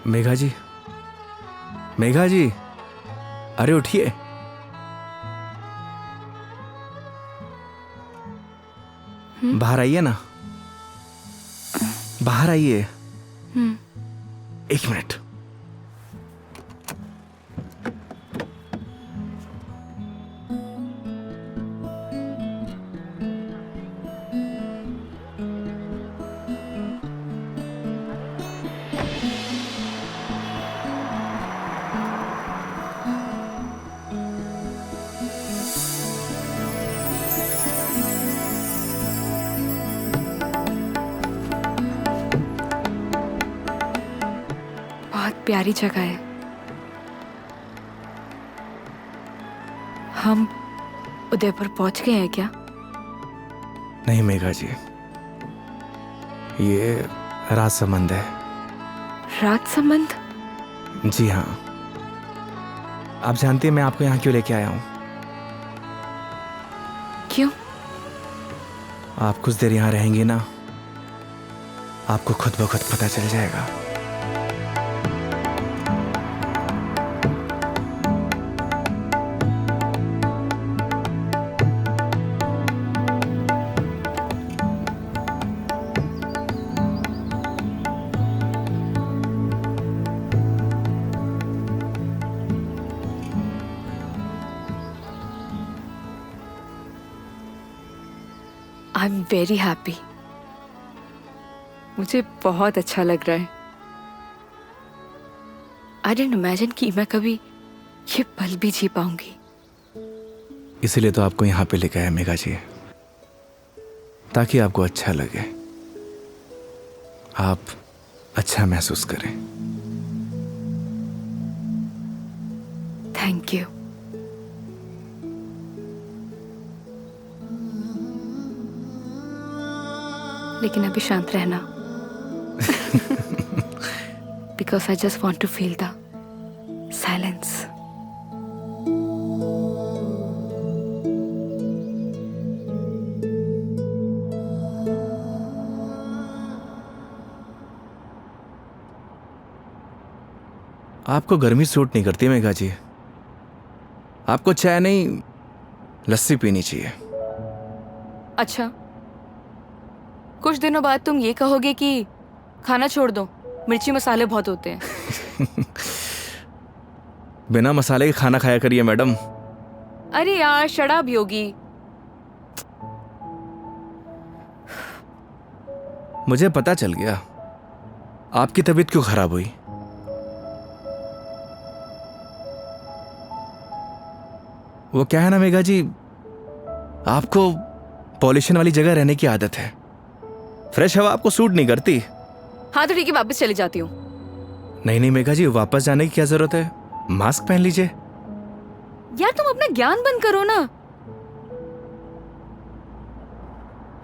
Speaker 1: मेघा जी, मेघा जी, अरे उठिए। बाहर आइए ना, बाहर आइए। एक मिनट।
Speaker 2: बहुत प्यारी जगह है। हम उदयपुर पहुंच गए हैं क्या?
Speaker 1: नहीं मेघा जी, ये राजसमंद है।
Speaker 2: राजसमंद?
Speaker 1: जी हाँ। आप जानती हैं मैं आपको यहाँ क्यों लेके आया हूँ?
Speaker 2: क्यों?
Speaker 1: आप कुछ देर यहाँ रहेंगी ना, आपको खुद ब खुद पता चल जाएगा।
Speaker 2: I am very happy. मुझे बहुत अच्छा लग रहा है। आई डिडंट इमेजिन कि मैं कभी ये पल भी जी पाऊंगी।
Speaker 1: इसीलिए तो आपको यहाँ पे लेके आया मेघा जी, ताकि आपको अच्छा लगे, आप अच्छा महसूस करें।
Speaker 2: Thank you. लेकिन अभी शांत रहना, because I just want to feel the silence.
Speaker 1: आपको गर्मी सूट नहीं करती मेघा जी, आपको चाय नहीं लस्सी पीनी चाहिए।
Speaker 2: अच्छा, कुछ दिनों बाद तुम ये कहोगे कि खाना छोड़ दो, मिर्ची मसाले बहुत होते हैं।
Speaker 1: बिना मसाले के खाना खाया करिए मैडम।
Speaker 2: अरे यार शराब योगी।
Speaker 1: मुझे पता चल गया आपकी तबीयत क्यों खराब हुई। वो क्या है ना मेघा जी, आपको पॉल्यूशन वाली जगह रहने की आदत है, फ्रेश हवा आपको सूट नहीं करती।
Speaker 2: हाँ तो ठीक है, वापस चली जाती हूँ।
Speaker 1: नहीं नहीं मेघा जी, वापस जाने की क्या जरूरत है, मास्क पहन लीजिए।
Speaker 2: यार तुम अपना ज्ञान बंद करो ना,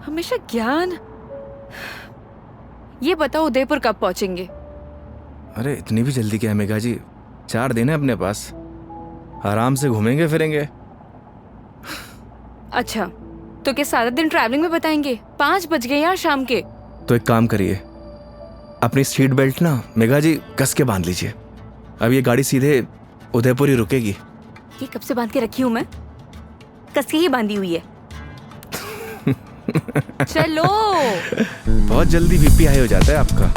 Speaker 2: हमेशा ज्ञान। ये बताओ उदयपुर कब पहुंचेंगे?
Speaker 1: अरे इतनी भी जल्दी क्या है मेघा जी, 4 दिन है अपने पास, आराम से घूमेंगे फिरेंगे।
Speaker 2: अच्छा तो क्या सारा दिन ट्रैवलिंग में बताएंगे? 5 बज गए यार शाम के।
Speaker 1: तो एक काम करिए, अपनी सीट बेल्ट ना मेघा जी कस के बांध लीजिए। अब ये गाड़ी सीधे उदयपुर ही रुकेगी।
Speaker 2: ये कब से बांध के रखी हूँ मैं? कस के ही बांधी हुई है। चलो।
Speaker 1: बहुत जल्दी बीपी हाई हो जाता है आपका।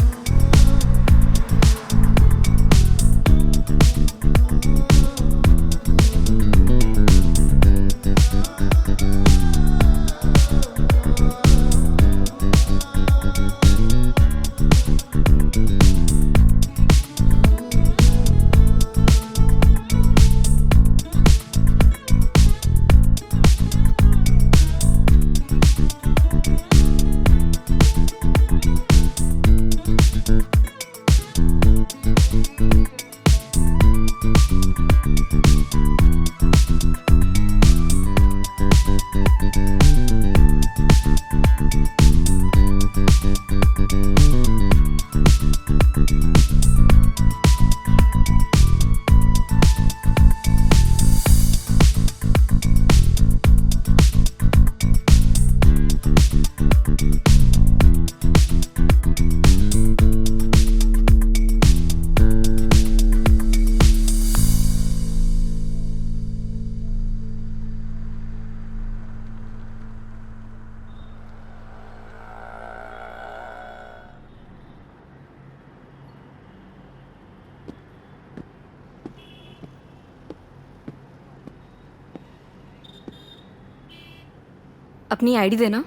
Speaker 2: अपनी आईडी देना।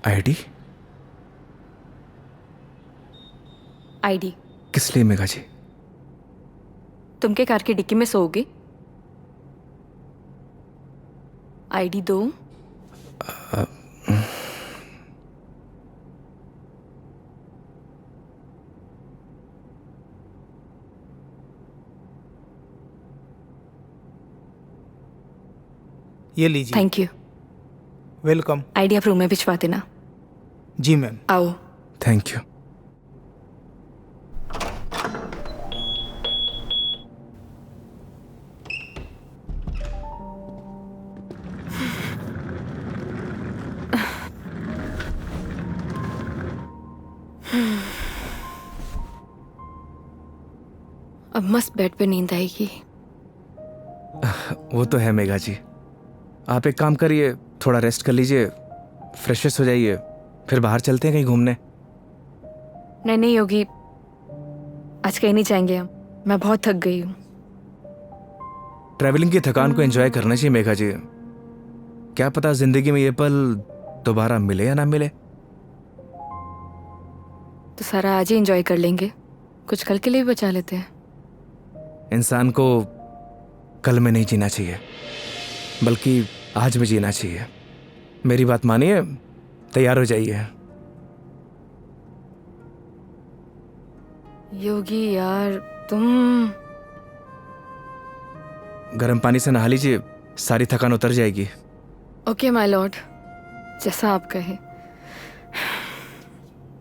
Speaker 1: आईडी?
Speaker 2: आईडी
Speaker 1: किस लिए मेघा जी?
Speaker 2: तुम के कार की डिक्की में सोओगे? आईडी दो।
Speaker 8: ये लीजिए।
Speaker 2: Thank you.
Speaker 8: वेलकम।
Speaker 2: आईडी आप रूम में भिजवा देना।
Speaker 8: जी मैम।
Speaker 2: आओ।
Speaker 1: Thank you.
Speaker 2: अब मस्त बेड पे नींद आएगी।
Speaker 1: वो तो है मेघा जी। आप एक काम करिए, थोड़ा रेस्ट कर लीजिए, फ्रेश हो जाइए, फिर बाहर चलते हैं कहीं घूमने।
Speaker 2: नहीं योगी, आज कहीं नहीं जाएंगे हम। मैं बहुत थक गई हूँ।
Speaker 1: ट्रैवलिंग की थकान को एंजॉय करना चाहिए मेघा जी। क्या पता जिंदगी में ये पल दोबारा मिले या ना मिले।
Speaker 2: तो सारा आज ही एंजॉय कर लेंगे, कुछ कल के लिए भी बचा लेते हैं।
Speaker 1: इंसान को कल में नहीं जीना चाहिए, बल्कि आज में जीना चाहिए। मेरी बात मानिए, तैयार हो जाइए।
Speaker 2: योगी यार तुम।
Speaker 1: गर्म पानी से नहा लीजिए, सारी थकान उतर जाएगी।
Speaker 2: ओके माय लॉर्ड, जैसा आप कहे।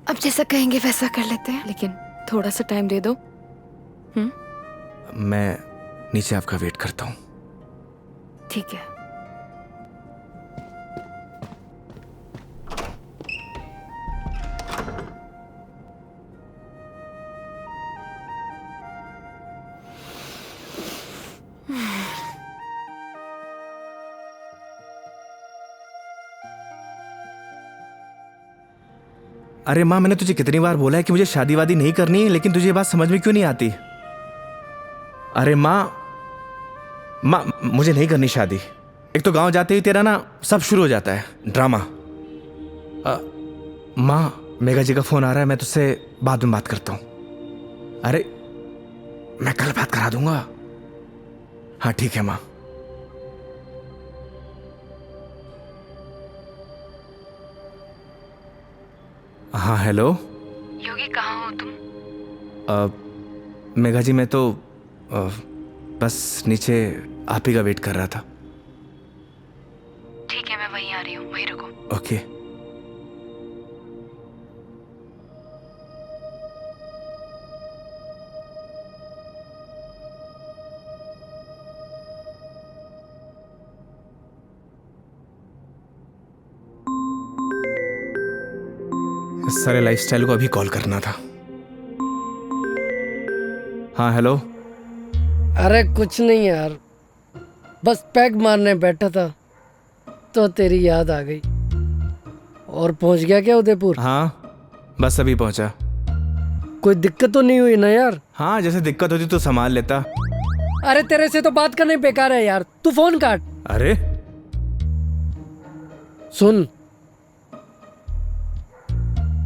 Speaker 2: अब जैसा कहेंगे वैसा कर लेते हैं, लेकिन थोड़ा सा टाइम दे दो।
Speaker 1: मैं नीचे आपका वेट करता हूँ।
Speaker 2: ठीक है।
Speaker 1: अरे माँ, मैंने तुझे कितनी बार बोला है कि मुझे शादी वादी नहीं करनी है, लेकिन तुझे ये बात समझ में क्यों नहीं आती? अरे माँ, मुझे नहीं करनी शादी। एक तो गांव जाते ही तेरा ना सब शुरू हो जाता है ड्रामा। माँ, मेघा जी का फोन आ रहा है, मैं तुझसे बाद में बात करता हूँ। अरे मैं कल बात करा दूंगा। हाँ ठीक है माँ। हाँ हेलो।
Speaker 2: योगी कहाँ हो तुम?
Speaker 1: मेघा जी, मैं तो बस नीचे आप ही का वेट कर रहा था।
Speaker 2: ठीक है, मैं वहीं आ रही हूँ, वहीं रुको।
Speaker 1: ओके। इस सारे लाइफस्टाइल को अभी कॉल करना था। हाँ हेलो।
Speaker 5: अरे कुछ नहीं यार, बस पैग मारने बैठा था तो तेरी याद आ गई। और पहुंच गया क्या उदयपुर?
Speaker 1: हाँ बस अभी पहुंचा।
Speaker 5: कोई दिक्कत तो नहीं हुई ना यार?
Speaker 1: हाँ, जैसे दिक्कत होती तो संभाल लेता।
Speaker 5: अरे तेरे से तो बात करना बेकार है यार, तू फोन काट।
Speaker 1: अरे
Speaker 5: सुन,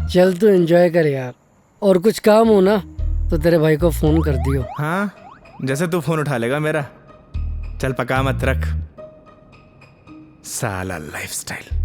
Speaker 5: चल तू एंजॉय कर यार, और कुछ काम हो ना तो तेरे भाई को फोन कर दियो।
Speaker 1: हाँ, जैसे तू फोन उठा लेगा मेरा। चल पका मत रख, साला लाइफस्टाइल।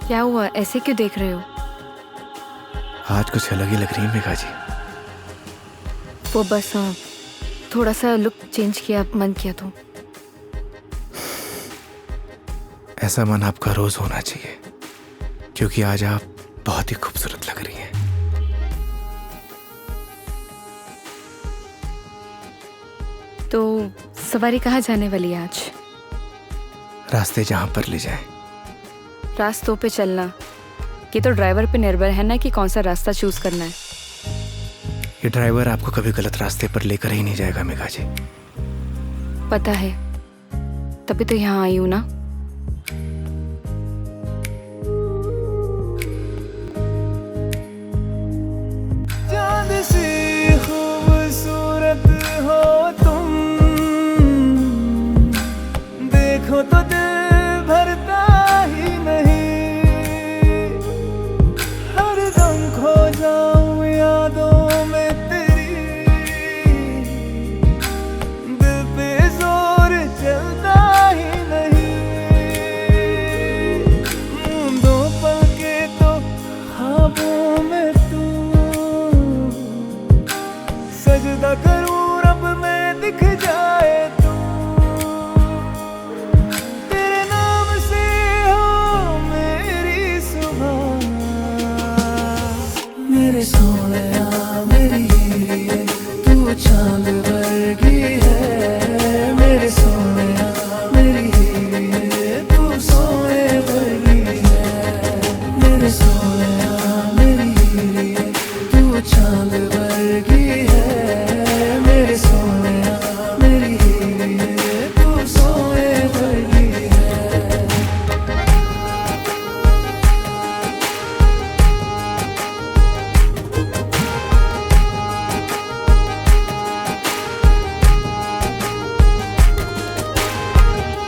Speaker 2: क्या हुआ, ऐसे क्यों देख रहे हो?
Speaker 1: आज कुछ अलग ही लग रही है मेघा जी।
Speaker 2: वो बस थोड़ा सा लुक चेंज किया, मन किया तो।
Speaker 1: ऐसा मन आपका रोज होना चाहिए, क्योंकि आज आप बहुत ही खूबसूरत लग रही हैं।
Speaker 2: तो सवारी कहाँ जाने वाली है आज?
Speaker 1: रास्ते जहाँ पर ले जाए।
Speaker 2: रास्तों पे चलना ये तो ड्राइवर पे निर्भर है ना कि कौन सा रास्ता चूज करना है।
Speaker 1: ये ड्राइवर आपको कभी गलत रास्ते पर लेकर ही नहीं जाएगा मेघा जी।
Speaker 2: पता है, तभी तो यहाँ आई हूँ ना।
Speaker 3: चांद सी खूबसूरत हो तुम, देखो तो दिल भरता ही नहीं, हरदम खो जाऊं यादों में तेरी, दिल पे जोर चलता ही नहीं, दो पल के तो ख्वाबों में तू, सजदा करूं रब में दिख जाए तू, तेरे नाम से हो मेरी सुबह, मेरे सोनिया मेरी हीरे तू चांद वर्गी है, मेरे सोनिया मेरी हीरे तू सोने वर्गी है, मेरे सोनिया मेरी हीरे तू चांद वर्गी है, मेरे सोनिया मेरी हीरे तू सोने वर्गी है।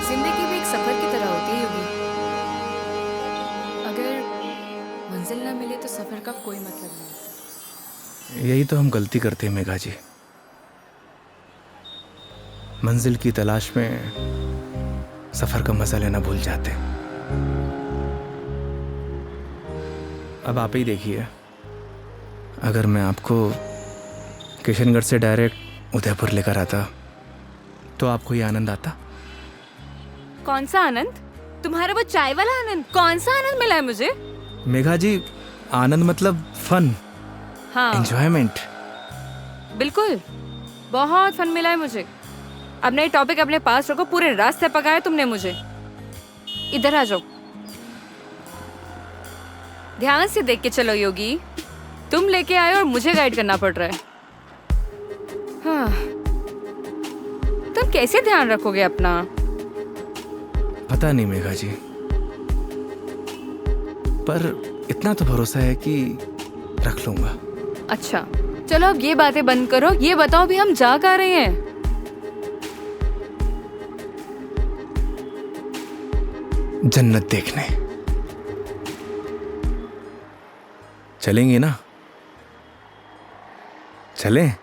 Speaker 2: जिंदगी भी एक सफर की तरह होती है योगी। अगर मंजिल ना मिले तो सफर का कोई मतलब नहीं होता।
Speaker 1: यही तो हम गलती करते हैं मेघा जी। मंजिल की तलाश में सफर का मजा लेना भूल जाते। अब आप ही देखिए, अगर मैं आपको किशनगढ़ से डायरेक्ट उदयपुर लेकर आता तो आपको ये आनंद आता?
Speaker 2: कौन सा आनंद? तुम्हारा वो चाय वाला आनंद? कौन सा आनंद मिला है मुझे?
Speaker 1: मेघा जी, आनंद मतलब फन,
Speaker 2: हाँ
Speaker 1: एंजॉयमेंट।
Speaker 2: बिल्कुल, बहुत फन मिला है मुझे। अब नई टॉपिक अपने पास रखो, पूरे रास्ते पकाया तुमने मुझे। इधर आ जाओ, ध्यान से देख के चलो योगी, तुम लेके आए और मुझे गाइड करना पड़ रहा है। हाँ, तुम कैसे ध्यान रखोगे अपना?
Speaker 1: पता नहीं मेघा जी, पर इतना तो भरोसा है कि रख लूंगा।
Speaker 2: अच्छा चलो अब ये बातें बंद करो, ये बताओ भी हम जा कहाँ रहे हैं?
Speaker 1: जन्नत देखने चलेंगे ना? चलें?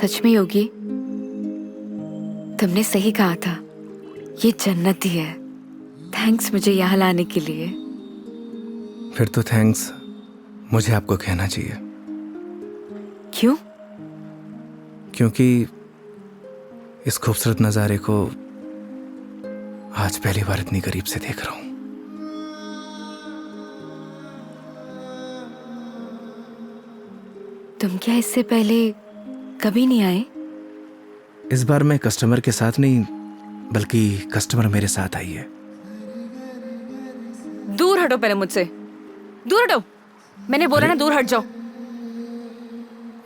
Speaker 2: सच में योगी, तुमने सही कहा था, ये जन्नत ही है। थैंक्स मुझे यहाँ लाने के लिए।
Speaker 1: फिर तो थैंक्स मुझे आपको कहना चाहिए।
Speaker 2: क्यों?
Speaker 1: क्योंकि इस खूबसूरत नज़ारे को आज पहली बार इतनी करीब से देख रहा हूं।
Speaker 2: तुम क्या इससे पहले कभी नहीं आए?
Speaker 1: इस बार मैं कस्टमर के साथ नहीं, बल्कि कस्टमर मेरे साथ आई है।
Speaker 2: दूर हटो पहले मुझसे, दूर हटो। मैंने बोला ना दूर हट जाओ।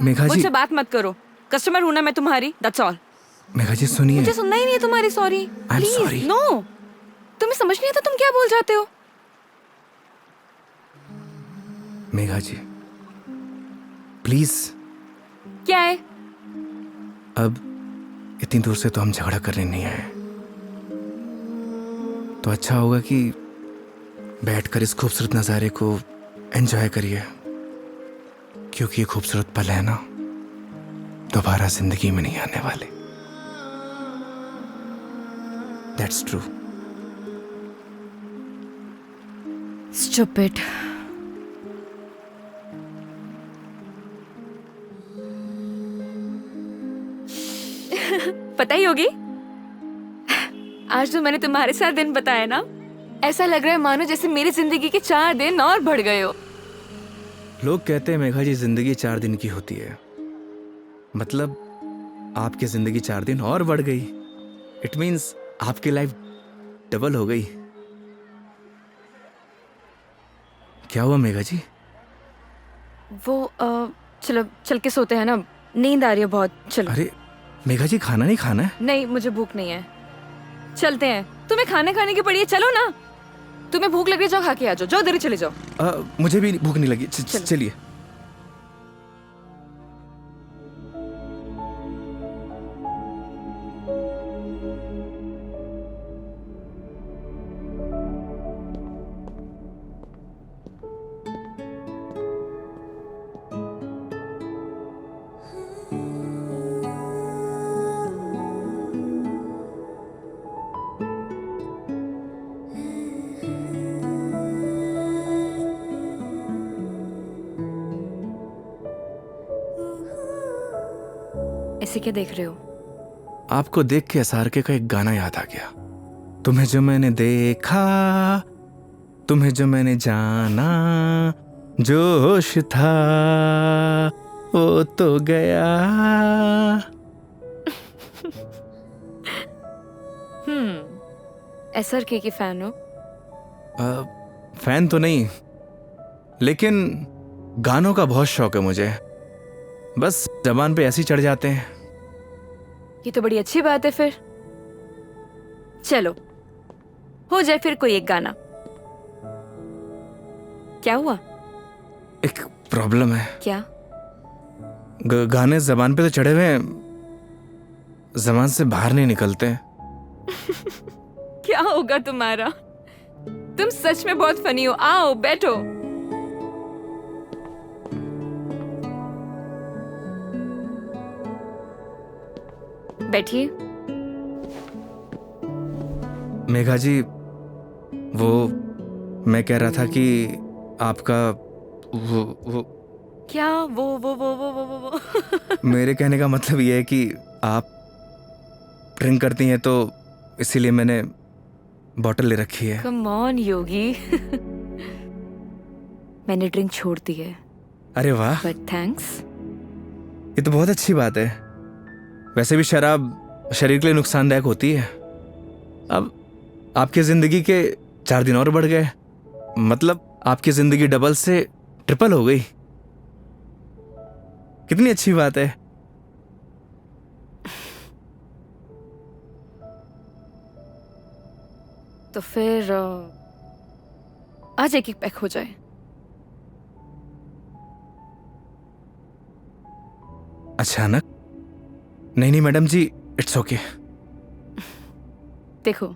Speaker 1: मेघा जी,
Speaker 2: मुझसे बात मत करो। कस्टमर हूं ना मैं तुम्हारी, दैट्स ऑल।
Speaker 1: मेघा जी सुनिए।
Speaker 2: मुझे सुनना ही नहीं है तुम्हारी sorry.
Speaker 1: I'm sorry.
Speaker 2: Please no, तुम्हें समझ नहीं आता तुम क्या बोल जाते हो।
Speaker 1: मेघा जी प्लीज।
Speaker 2: क्या है?
Speaker 1: अब इतनी दूर से तो हम झगड़ा करने नहीं आए, तो अच्छा होगा कि बैठकर इस खूबसूरत नज़ारे को एंजॉय करिए, क्योंकि ये खूबसूरत पल है ना, दोबारा जिंदगी में नहीं आने वाले। That's true.
Speaker 2: Stupid. पता ही होगी, आज जो मैंने तुम्हारे साथ दिन बताया ना, ऐसा लग रहा है मानो जैसे मेरी जिंदगी के 4 दिन और बढ़ गए हो।
Speaker 1: लोग कहते हैं मेघा जी जिंदगी 4 दिन की होती है, मतलब आपकी जिंदगी 4 दिन और बढ़ गई। इट मीन्स आपकी लाइफ डबल हो गई। क्या हुआ मेघा जी?
Speaker 2: वो चलो चल के सोते हैं ना, नींद आ रही है बहुत। चलो।
Speaker 1: अरे मेघा जी खाना नहीं खाना है?
Speaker 2: नहीं, मुझे भूख नहीं है। चलते हैं, तुम्हें खाने खाने की पड़ी है, चलो ना। तुम्हें भूख लग रही, जाओ खा के आ जाओ, जाओ इधर ही चले जाओ।
Speaker 1: मुझे भी भूख नहीं लगी।
Speaker 2: चलो।
Speaker 1: चलिए।
Speaker 2: ऐसे क्या देख रहे हो?
Speaker 1: आपको देख के SRK का एक गाना याद आ गया। तुम्हें जो मैंने देखा, तुम्हें जो मैंने जाना, जो होश था वो तो गया।
Speaker 2: SRK की फैन हो?
Speaker 1: फैन तो नहीं, लेकिन गानों का बहुत शौक है मुझे। बस जबान पे ऐसे ही चढ़ जाते हैं।
Speaker 2: ये तो बड़ी अच्छी बात है फिर। चलो हो जाए फिर कोई एक गाना। क्या हुआ?
Speaker 1: एक प्रॉब्लम है।
Speaker 2: क्या?
Speaker 1: गाने जबान पे तो चढ़े हुए हैं, जबान से बाहर नहीं निकलते।
Speaker 2: क्या होगा तुम्हारा? तुम सच में बहुत फनी हो। आओ बैठो। बैठिए।
Speaker 1: मेघा जी, वो मैं कह रहा था कि आपका वो
Speaker 2: क्या वो
Speaker 1: मेरे कहने का मतलब ये है कि आप ड्रिंक करती हैं, तो इसीलिए मैंने बॉटल ले रखी है।
Speaker 2: कम ऑन योगी। मैंने ड्रिंक छोड़ दी है।
Speaker 1: अरे वाह,
Speaker 2: बट थैंक्स।
Speaker 1: ये तो बहुत अच्छी बात है। वैसे भी शराब शरीर के लिए नुकसानदायक होती है। अब आपकी जिंदगी के 4 दिन और बढ़ गए, मतलब आपकी जिंदगी डबल से ट्रिपल हो गई। कितनी अच्छी बात है।
Speaker 2: तो फिर आज एक एक पैक हो जाए।
Speaker 1: अचानक? नहीं मैडम जी, इट्स ओके।
Speaker 2: देखो,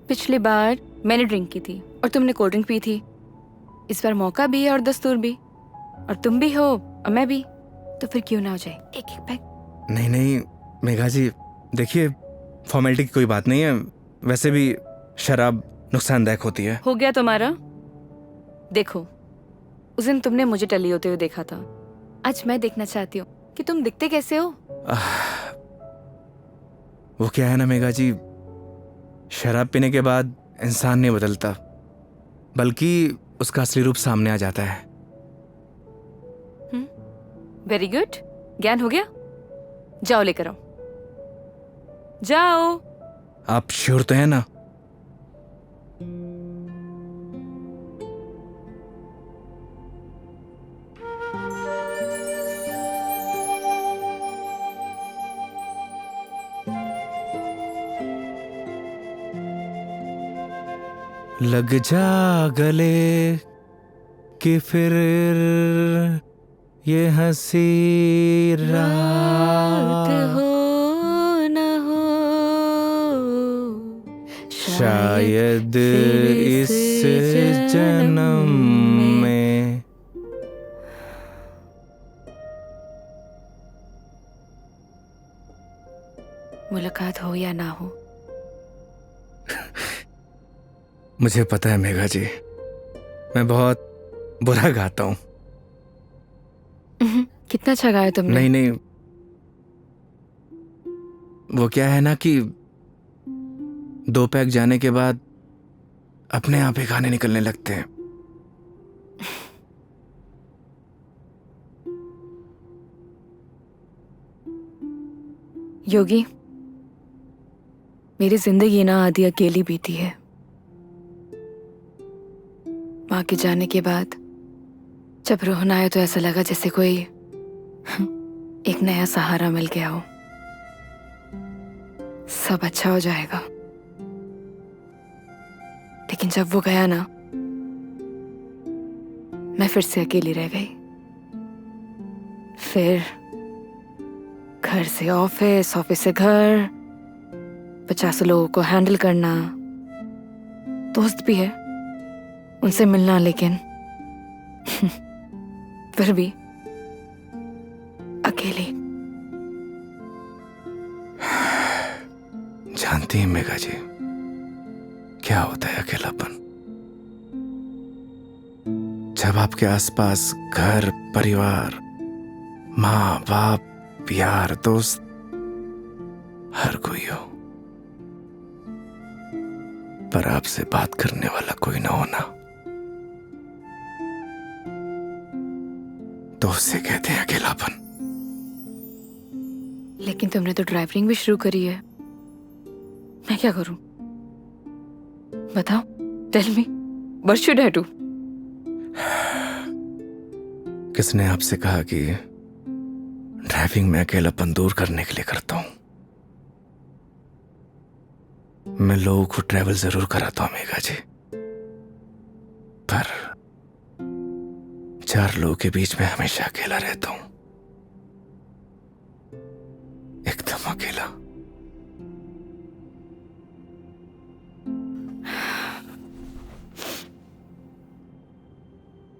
Speaker 2: पिछली बार मैंने ड्रिंक की थी और तुमने कोल्ड ड्रिंक पी थी। इस बार मौका भी है और दस्तूर भी, और तुम भी हो और मैं भी, तो फिर क्यों ना हो जाए एक एक पैक।
Speaker 1: नहीं मेघा जी, देखिए फॉर्मेलिटी की कोई बात नहीं है। वैसे भी शराब नुकसानदायक होती है।
Speaker 2: हो गया तुम्हारा। देखो, उस दिन तुमने मुझे टली होते हुए देखा था, आज मैं देखना चाहती हूँ कि तुम दिखते कैसे हो।
Speaker 1: वो क्या है ना मेघा जी, शराब पीने के बाद इंसान नहीं बदलता, बल्कि उसका असली रूप सामने आ जाता है।
Speaker 2: वेरी गुड, ज्ञान हो गया। जाओ लेकर आओ, जाओ।
Speaker 1: आप श्योर तो है ना? लग जा गले कि फिर ये हंसी रात
Speaker 2: हो न हो,
Speaker 1: शायद इस जन्म में।
Speaker 2: मुलाकात हो या ना हो।
Speaker 1: मुझे पता है मेघा जी, मैं बहुत बुरा गाता हूँ।
Speaker 2: कितना अच्छा गाया तुमने।
Speaker 1: नहीं नहीं, वो क्या है ना कि 2 पैक जाने के बाद अपने आप ही गाने निकलने लगते हैं।
Speaker 2: योगी, मेरी जिंदगी ना आधी अकेली बीती है। माँ के जाने के बाद जब रोहन आया तो ऐसा लगा जैसे कोई एक नया सहारा मिल गया हो। सब अच्छा हो जाएगा। लेकिन जब वो गया ना, मैं फिर से अकेली रह गई। फिर घर से ऑफिस, ऑफिस से घर, 50 लोगों को हैंडल करना, दोस्त भी है, उनसे मिलना, लेकिन फिर भी अकेली।
Speaker 1: जानती हैं मेघा जी, क्या होता है अकेलापन? जब आपके आसपास घर, परिवार, माँ बाप, यार, दोस्त, हर कोई हो, पर आपसे बात करने वाला कोई ना होना, तो उसे कहते हैं अकेलापन।
Speaker 2: लेकिन तुमने तो ड्राइविंग भी शुरू करी है। मैं क्या करूं? बताओ, tell me, what should I do?
Speaker 1: किसने आपसे कहा कि ड्राइविंग में अकेलापन दूर करने के लिए करता हूं? मैं लोगों को ट्रैवल जरूर कराता हूं मेघा जी, पर 4 लोगों के बीच में हमेशा अकेला रहता हूं, एकदम अकेला।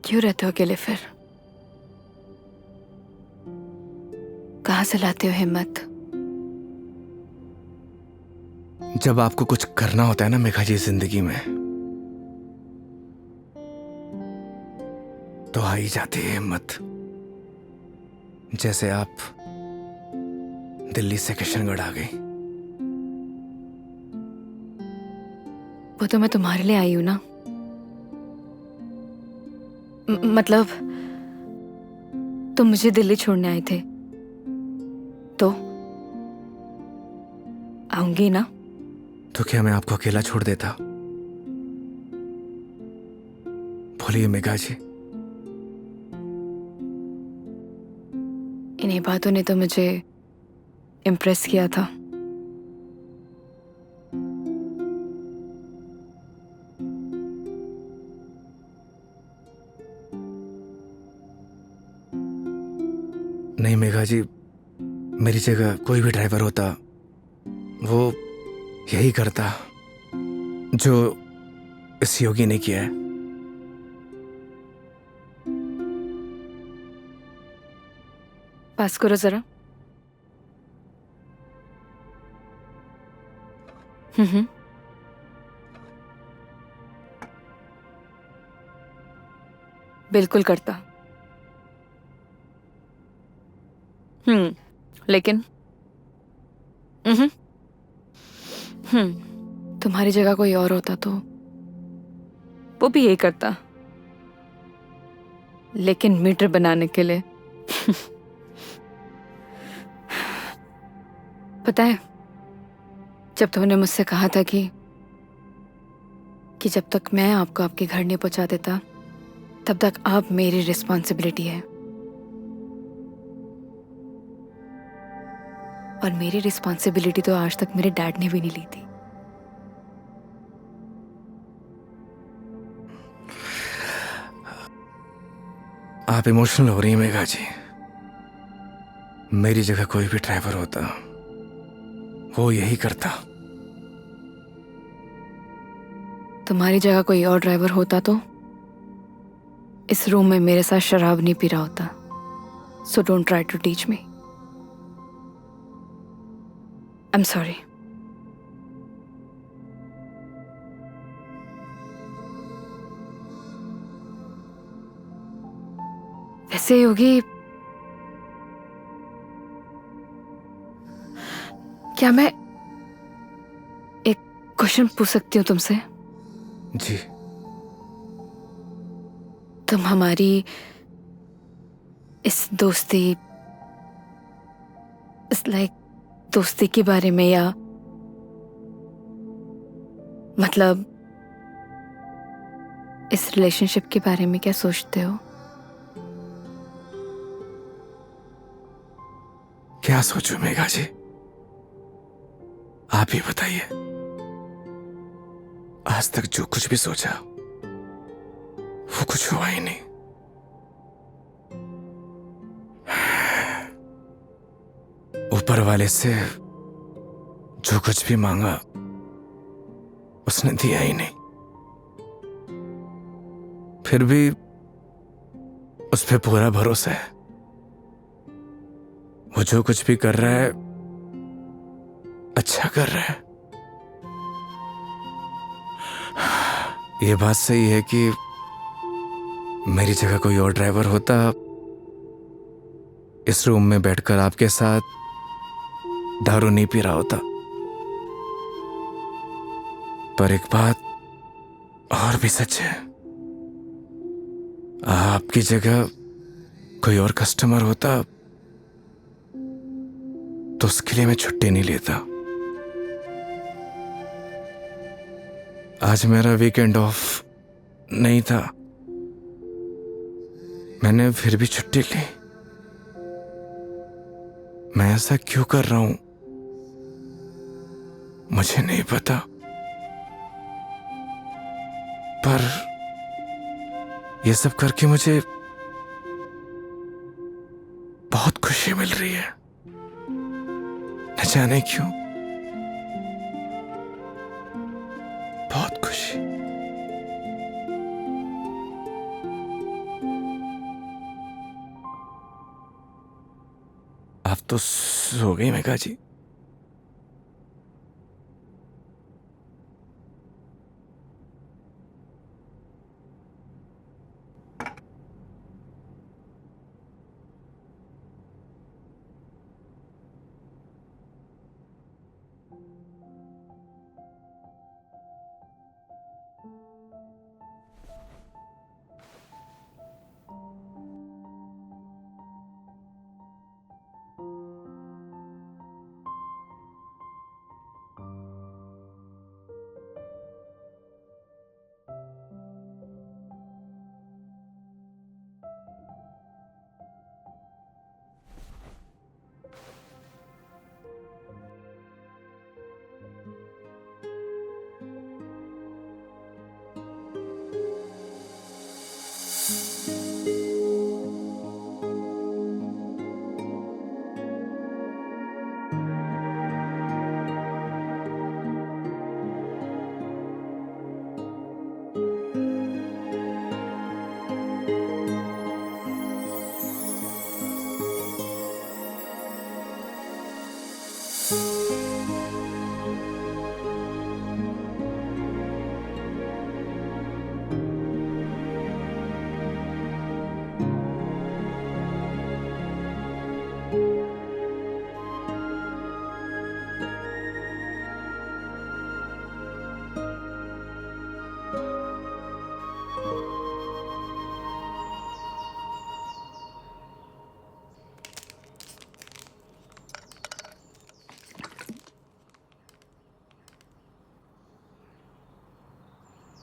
Speaker 2: क्यों रहते हो अकेले फिर? कहां से लाते हो हिम्मत?
Speaker 1: जब आपको कुछ करना होता है ना मेघा जी जिंदगी में, तो आ ही जाती है हिम्मत। जैसे आप दिल्ली से किशनगढ़ आ गई।
Speaker 2: वो तो मैं तुम्हारे लिए आई हूं ना। मतलब तुम मुझे दिल्ली छोड़ने आए थे तो आऊंगी ना।
Speaker 1: तो क्या मैं आपको अकेला छोड़ देता? बोलिए मेघा जी।
Speaker 2: इन्हीं बातों ने तो मुझे इम्प्रेस किया था।
Speaker 1: नहीं मेघा जी, मेरी जगह कोई भी ड्राइवर होता, वो यही करता जो इस योगी ने किया है।
Speaker 2: पास करो जरा। हम्म। बिल्कुल करता। लेकिन तुम्हारी जगह कोई और होता तो वो भी यही करता, लेकिन मीटर बनाने के लिए। पता है, जब तुमने मुझसे कहा था कि जब तक मैं आपको आपके घर नहीं पहुंचा देता तब तक आप मेरी रिस्पॉन्सिबिलिटी है, और मेरी रिस्पॉन्सिबिलिटी तो आज तक मेरे डैड ने भी नहीं ली थी।
Speaker 1: आप इमोशनल हो रही हैं मेघा जी। मेरी जगह कोई भी ड्राइवर होता, वो यही करता।
Speaker 2: तुम्हारी जगह कोई और ड्राइवर होता तो इस रूम में मेरे साथ शराब नहीं पी रहा होता। So don't try to teach me. I am sorry. वैसे योगी, क्या मैं एक क्वेश्चन पूछ सकती हूँ तुमसे?
Speaker 1: जी।
Speaker 2: तुम हमारी इस दोस्ती, इस दोस्ती के बारे में, या मतलब इस रिलेशनशिप के बारे में क्या सोचते हो?
Speaker 1: क्या सोचूं मेघा जी, आप ही बताइए। आज तक जो कुछ भी सोचा वो कुछ हुआ ही नहीं। ऊपर वाले से जो कुछ भी मांगा उसने दिया ही नहीं, फिर भी उस पे पूरा भरोसा है। वो जो कुछ भी कर रहा है अच्छा कर रहा है। ये बात सही है कि मेरी जगह कोई और ड्राइवर होता, इस रूम में बैठकर आपके साथ दारू नहीं पी रहा होता। पर एक बात और भी सच है, आपकी जगह कोई और कस्टमर होता तो उसके लिए मैं छुट्टी नहीं लेता। आज मेरा वीकेंड ऑफ नहीं था, मैंने फिर भी छुट्टी ली। मैं ऐसा क्यों कर रहा हूं मुझे नहीं पता, पर ये सब करके मुझे बहुत खुशी मिल रही है, न जाने क्यों, बहुत खुशी। आप तो सो गई Megha ji.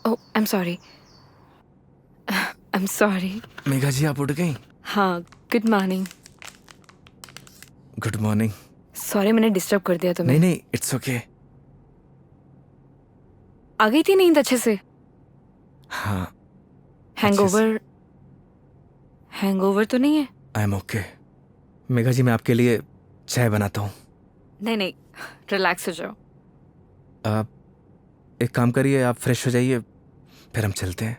Speaker 2: Oh, I am sorry, I am sorry.
Speaker 1: Megha ji आप उठ गई?
Speaker 2: हाँ, good morning.
Speaker 1: Good morning.
Speaker 2: Sorry मैंने डिस्टर्ब कर दिया तुम्हें।
Speaker 1: नहीं नहीं, इट्स ओके।
Speaker 2: आ गई थी नींद अच्छे से?
Speaker 1: हाँ।
Speaker 2: हैंगओवर, हैंगओवर तो नहीं है?
Speaker 1: I am okay. Megha ji मैं आपके लिए चाय बनाता हूँ।
Speaker 2: नहीं नहीं, रिलैक्स हो जाओ।
Speaker 1: आप एक काम करिए, आप फ्रेश हो जाइए, फिर हम चलते हैं।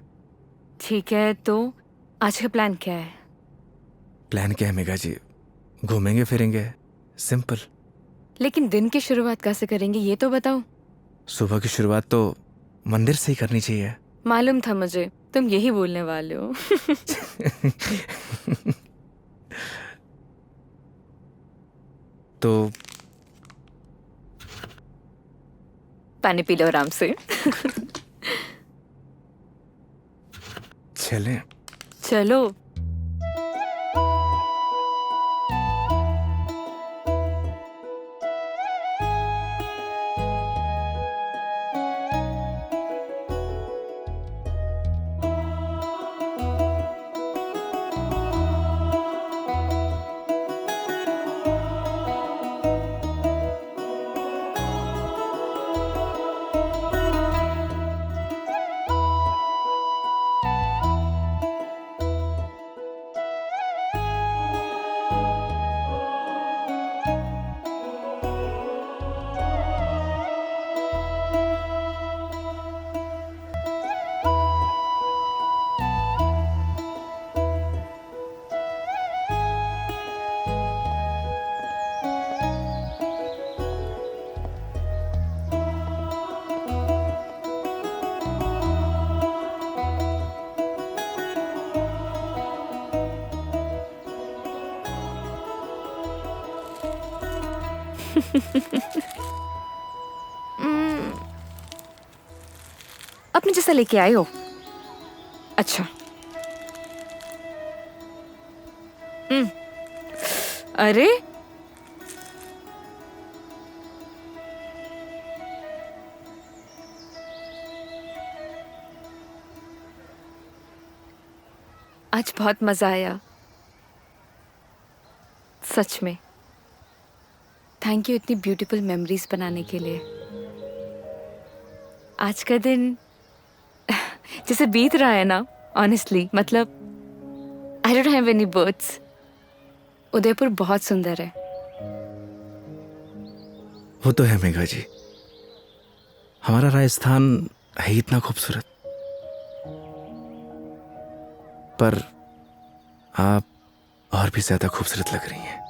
Speaker 2: ठीक है, तो आज का प्लान क्या है?
Speaker 1: प्लान क्या है मेघा जी? घूमेंगे फिरेंगे, सिंपल।
Speaker 2: लेकिन दिन की शुरुआत कैसे करेंगे ये तो बताओ।
Speaker 1: सुबह की शुरुआत तो मंदिर से ही करनी चाहिए।
Speaker 2: मालूम था मुझे तुम यही बोलने वाले हो।
Speaker 1: तो
Speaker 2: पानी पी लो आराम से।
Speaker 1: चलें?
Speaker 2: चलो। अपने जैसा लेके आए हो? अच्छा। अरे आज बहुत मजा आया, सच में। थैंक यू इतनी ब्यूटीफुल मेमोरीज बनाने के लिए। आज का दिन जैसे बीत रहा है ना, ऑनेस्टली, मतलब I don't have any words. Udaipur बहुत सुंदर है।
Speaker 1: वो तो है मेघा जी, हमारा राजस्थान है ही इतना खूबसूरत। पर आप और भी ज्यादा खूबसूरत लग रही हैं।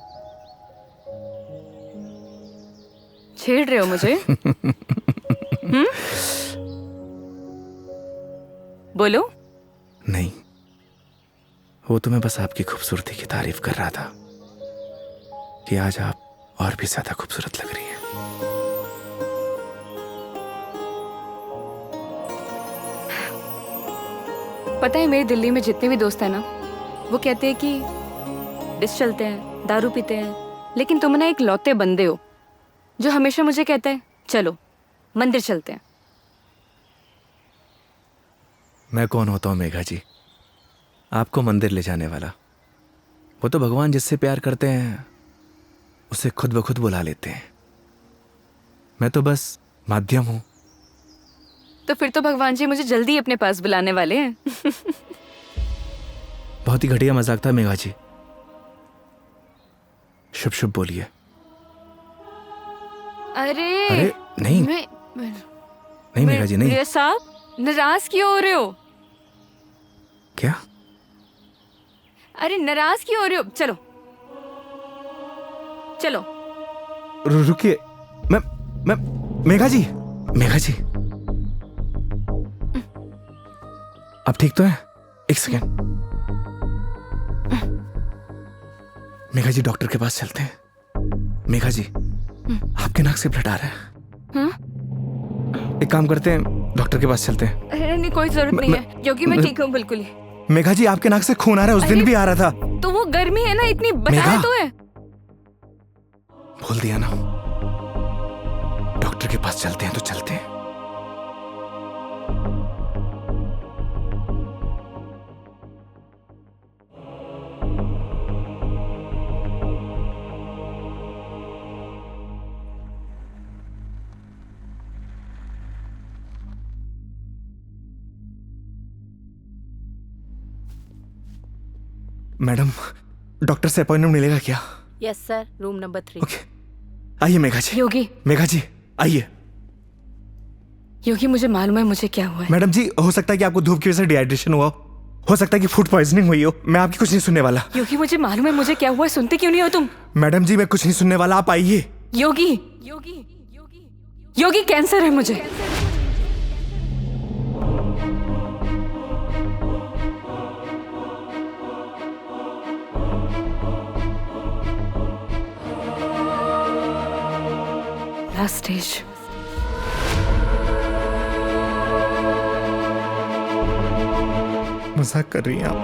Speaker 2: छेड़ रहे हो मुझे? बोलो।
Speaker 1: नहीं, वो तो मैं बस आपकी खूबसूरती की तारीफ कर रहा था कि आज आप और भी ज्यादा खूबसूरत लग रही हैं।
Speaker 2: पता है, मेरे दिल्ली में जितने भी दोस्त हैं ना, वो कहते हैं कि डिस चलते हैं, दारू पीते हैं, लेकिन तुम ना एक लौते बंदे हो जो हमेशा मुझे कहता है चलो मंदिर चलते हैं।
Speaker 1: मैं कौन होता हूँ मेघा जी, आपको मंदिर ले जाने वाला? वो तो भगवान जिससे प्यार करते हैं उसे खुद ब खुद बुला लेते हैं। मैं तो बस माध्यम हूं।
Speaker 2: तो फिर तो भगवान जी मुझे जल्दी अपने पास बुलाने वाले हैं।
Speaker 1: बहुत ही घटिया मजाक था मेघा जी। शुभ शुभ बोलिए।
Speaker 2: अरे
Speaker 1: नहीं
Speaker 2: मैं
Speaker 1: नहीं मेघा जी, नहीं।
Speaker 2: प्रिया साहब, नाराज क्यों हो रहे हो?
Speaker 1: क्या?
Speaker 2: अरे नाराज क्यों हो रहे हो? चलो चलो।
Speaker 1: रुकिए, मैं मेघा जी, मेघा जी, आप ठीक तो हैं? एक सेकेंड। मेघा जी, डॉक्टर के पास चलते हैं। मेघा जी, आपके नाक से ब्लड आ रहा है।
Speaker 2: हाँ?
Speaker 1: एक काम करते हैं, डॉक्टर के पास चलते हैं।
Speaker 2: अरे नहीं, कोई जरूरत नहीं है क्योंकि मैं ठीक हूँ बिल्कुल ही।
Speaker 1: मेघा जी, आपके नाक से खून आ रहा है, उस दिन भी आ रहा था।
Speaker 2: तो वो गर्मी है ना, इतनी बताया
Speaker 1: मेघा।
Speaker 2: तो है।
Speaker 1: बोल दिया ना, डॉक्टर के पास चलते हैं तो चलते हैं। मैडम, डॉक्टर से अपॉइंटमेंट मिलेगा क्या?
Speaker 9: Yes sir, room number 3।
Speaker 1: Okay, आइए मेघा जी।
Speaker 2: योगी,
Speaker 1: मेघा जी आइए।
Speaker 2: योगी मुझे मालूम है मुझे क्या हुआ है।
Speaker 1: मैडम जी, हो सकता है कि आपको धूप की वजह से डिहाइड्रेशन हुआ हो सकता है कि फूड पॉइजनिंग हुई हो। मैं आपकी कुछ नहीं सुनने वाला।
Speaker 2: योगी मुझे मालूम है मुझे क्या हुआ है, सुनते क्यों नहीं हो तुम?
Speaker 1: मैडम जी, मैं कुछ नहीं सुनने वाला, आप आइए।
Speaker 2: योगी योगी योगी योगी, कैंसर है मुझे। Last stage.
Speaker 1: मजाक कर रही हैं आप?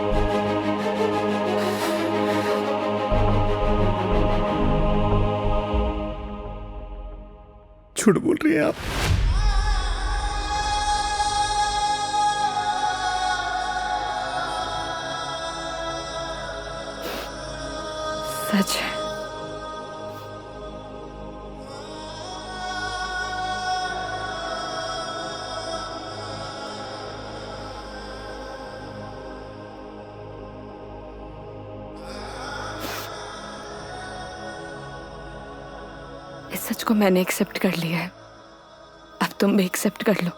Speaker 1: झूठ बोल रही हैं आप?
Speaker 2: सच है। इस सच को मैंने एक्सेप्ट कर लिया है, अब तुम भी एक्सेप्ट कर लो।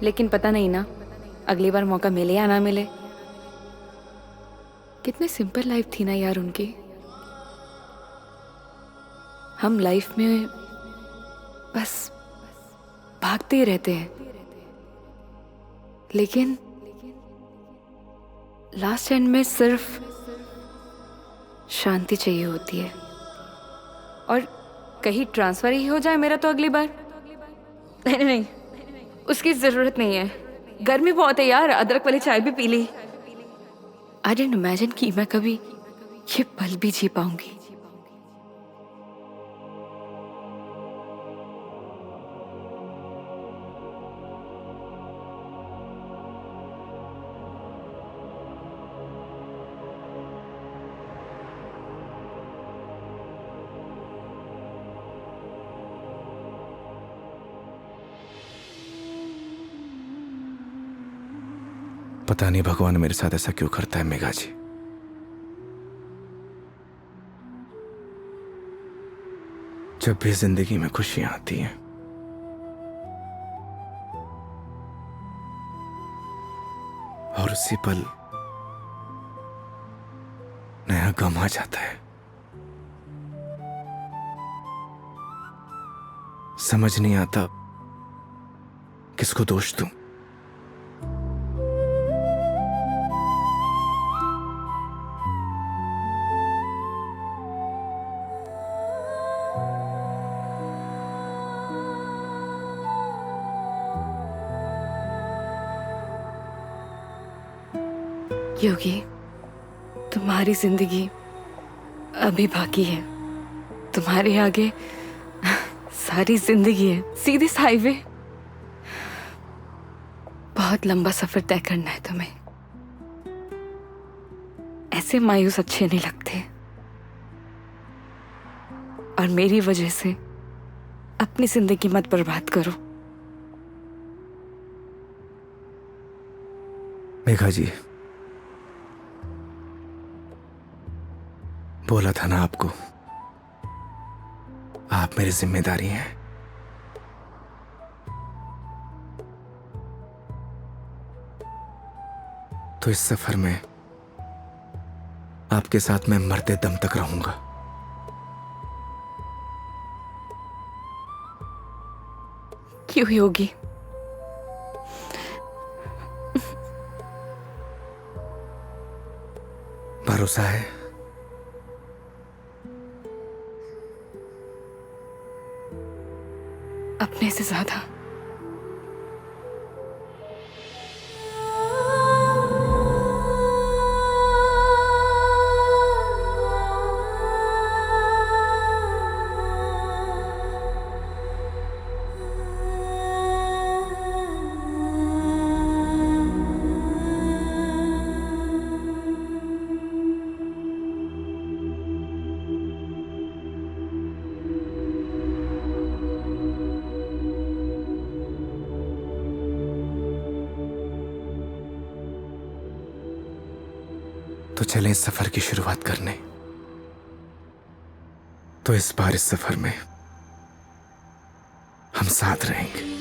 Speaker 2: लेकिन पता नहीं ना, अगली बार मौका मिले या ना मिले। कितनी सिंपल लाइफ थी ना यार उनकी। हम लाइफ में बस भागते ही रहते हैं, लेकिन लास्ट एंड में सिर्फ शांति चाहिए होती है। और कहीं ट्रांसफर ही हो जाए मेरा तो अगली बार। नहीं नहीं नहीं, उसकी जरूरत नहीं है। गर्मी बहुत है यार, अदरक वाली चाय भी पी ली। आई डिडंट इमेजिन कि मैं कभी ये पल भी जी पाऊंगी।
Speaker 1: पता नहीं भगवान मेरे साथ ऐसा क्यों करता है मेघा जी। जब भी जिंदगी में खुशियां आती हैं, और उसी पल नया गम आ जाता है। समझ नहीं आता किसको दोष दूं।
Speaker 2: योगी, तुम्हारी जिंदगी अभी बाकी है। तुम्हारे आगे सारी जिंदगी है, सीधे हाईवे। बहुत लंबा सफर तय करना है तुम्हें। ऐसे मायूस अच्छे नहीं लगते, और मेरी वजह से अपनी जिंदगी मत बर्बाद करो।
Speaker 1: मेघा जी, बोला था ना आपको, आप मेरी जिम्मेदारी हैं। तो इस सफर में आपके साथ मैं मरते दम तक रहूंगा।
Speaker 2: क्यों योगी?
Speaker 1: भरोसा है?
Speaker 2: अपने से ज्यादा।
Speaker 1: तो चलें इस सफर की शुरुआत करने। तो इस बार इस सफर में हम साथ रहेंगे।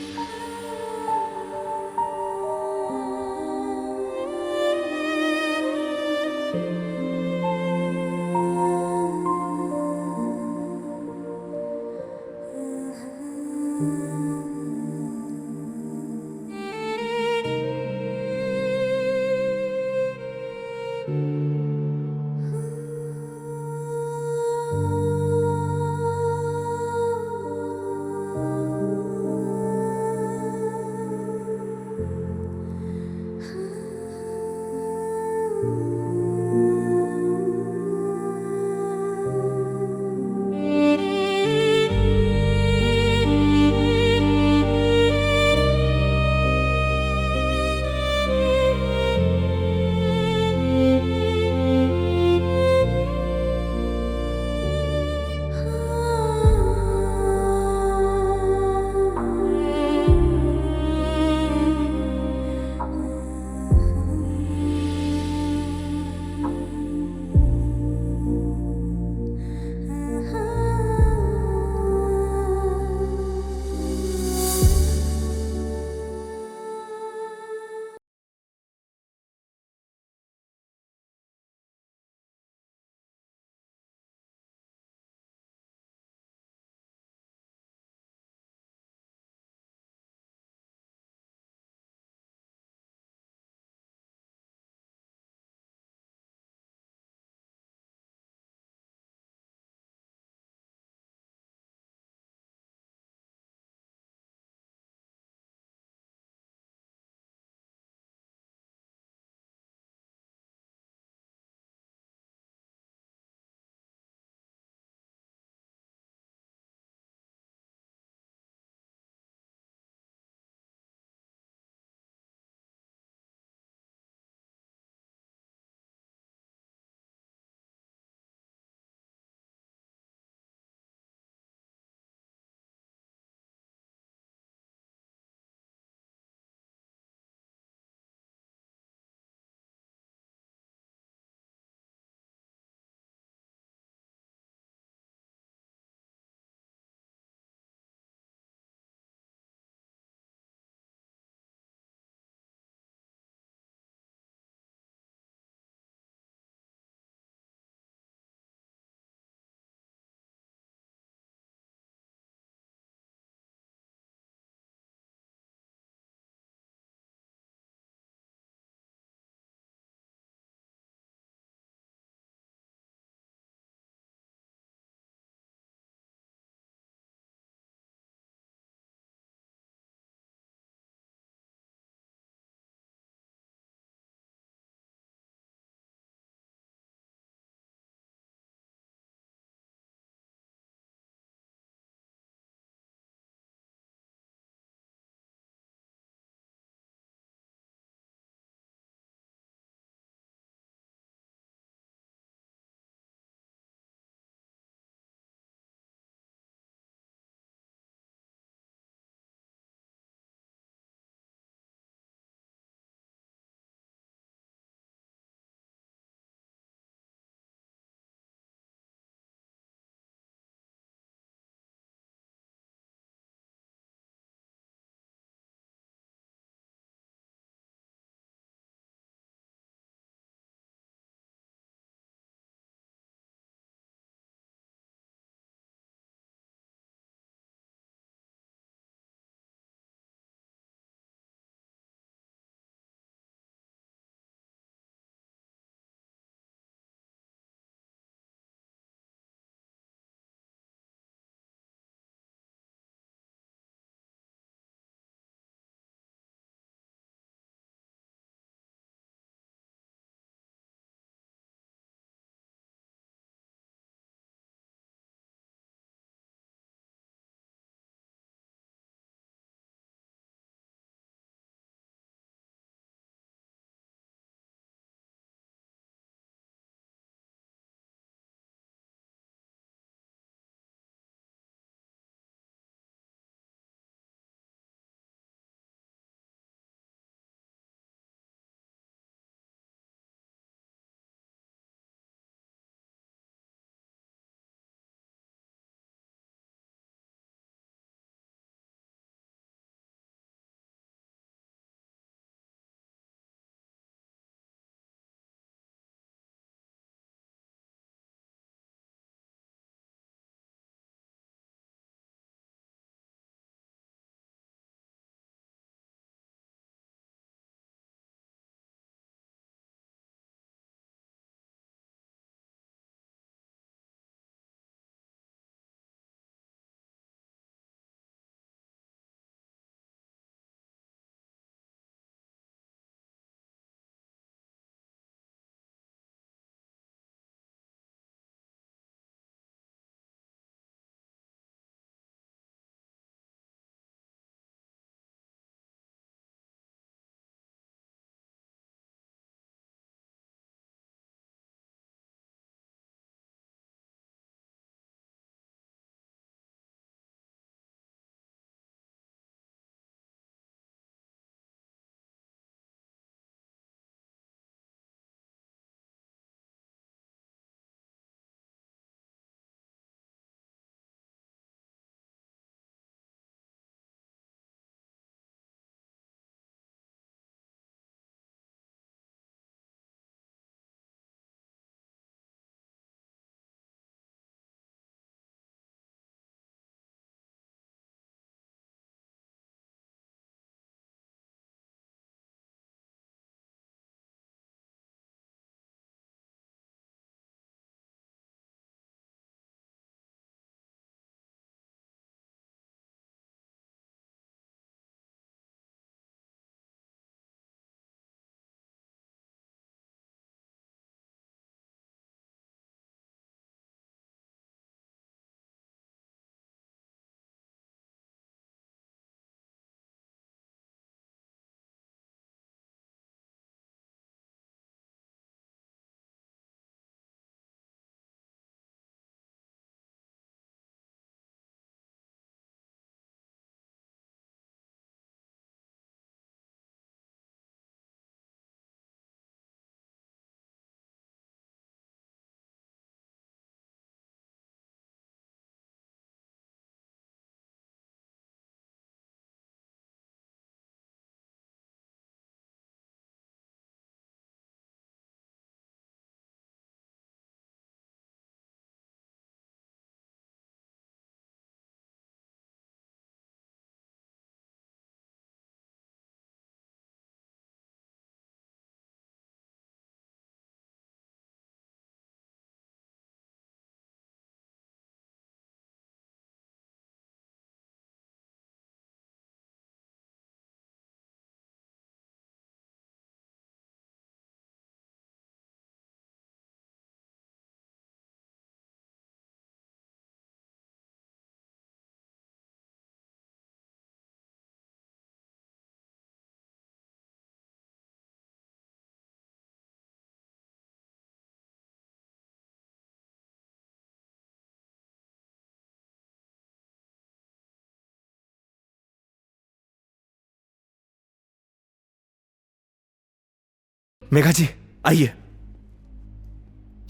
Speaker 1: मेघा जी आइए।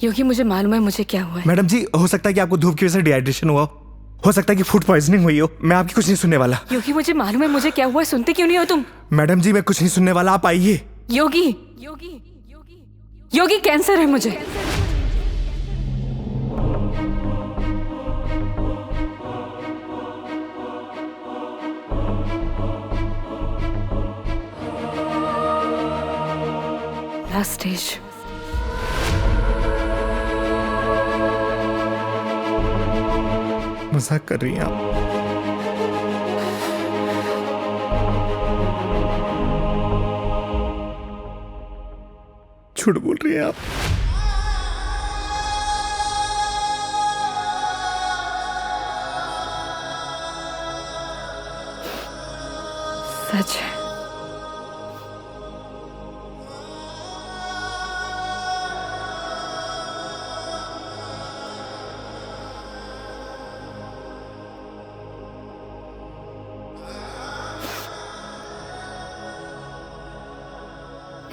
Speaker 2: योगी मुझे मालूम है मुझे क्या हुआ है।
Speaker 1: मैडम जी, हो सकता है कि आपको धूप की वजह से डिहाइड्रेशन हुआ हो सकता है कि फूड पॉइजनिंग हुई हो। मैं आपकी कुछ नहीं सुनने वाला।
Speaker 2: योगी मुझे मालूम है मुझे क्या हुआ है, सुनते क्यों नहीं हो तुम?
Speaker 1: मैडम जी मैं कुछ नहीं सुनने वाला, आप आइए।
Speaker 2: योगी योगी योगी कैंसर है मुझे। Last stage.
Speaker 1: मजाक कर रही हैं आप? झूठ बोल रही हैं आप?
Speaker 2: सच है।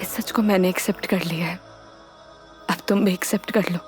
Speaker 2: इस सच को मैंने एक्सेप्ट कर लिया है, अब तुम भी एक्सेप्ट कर लो।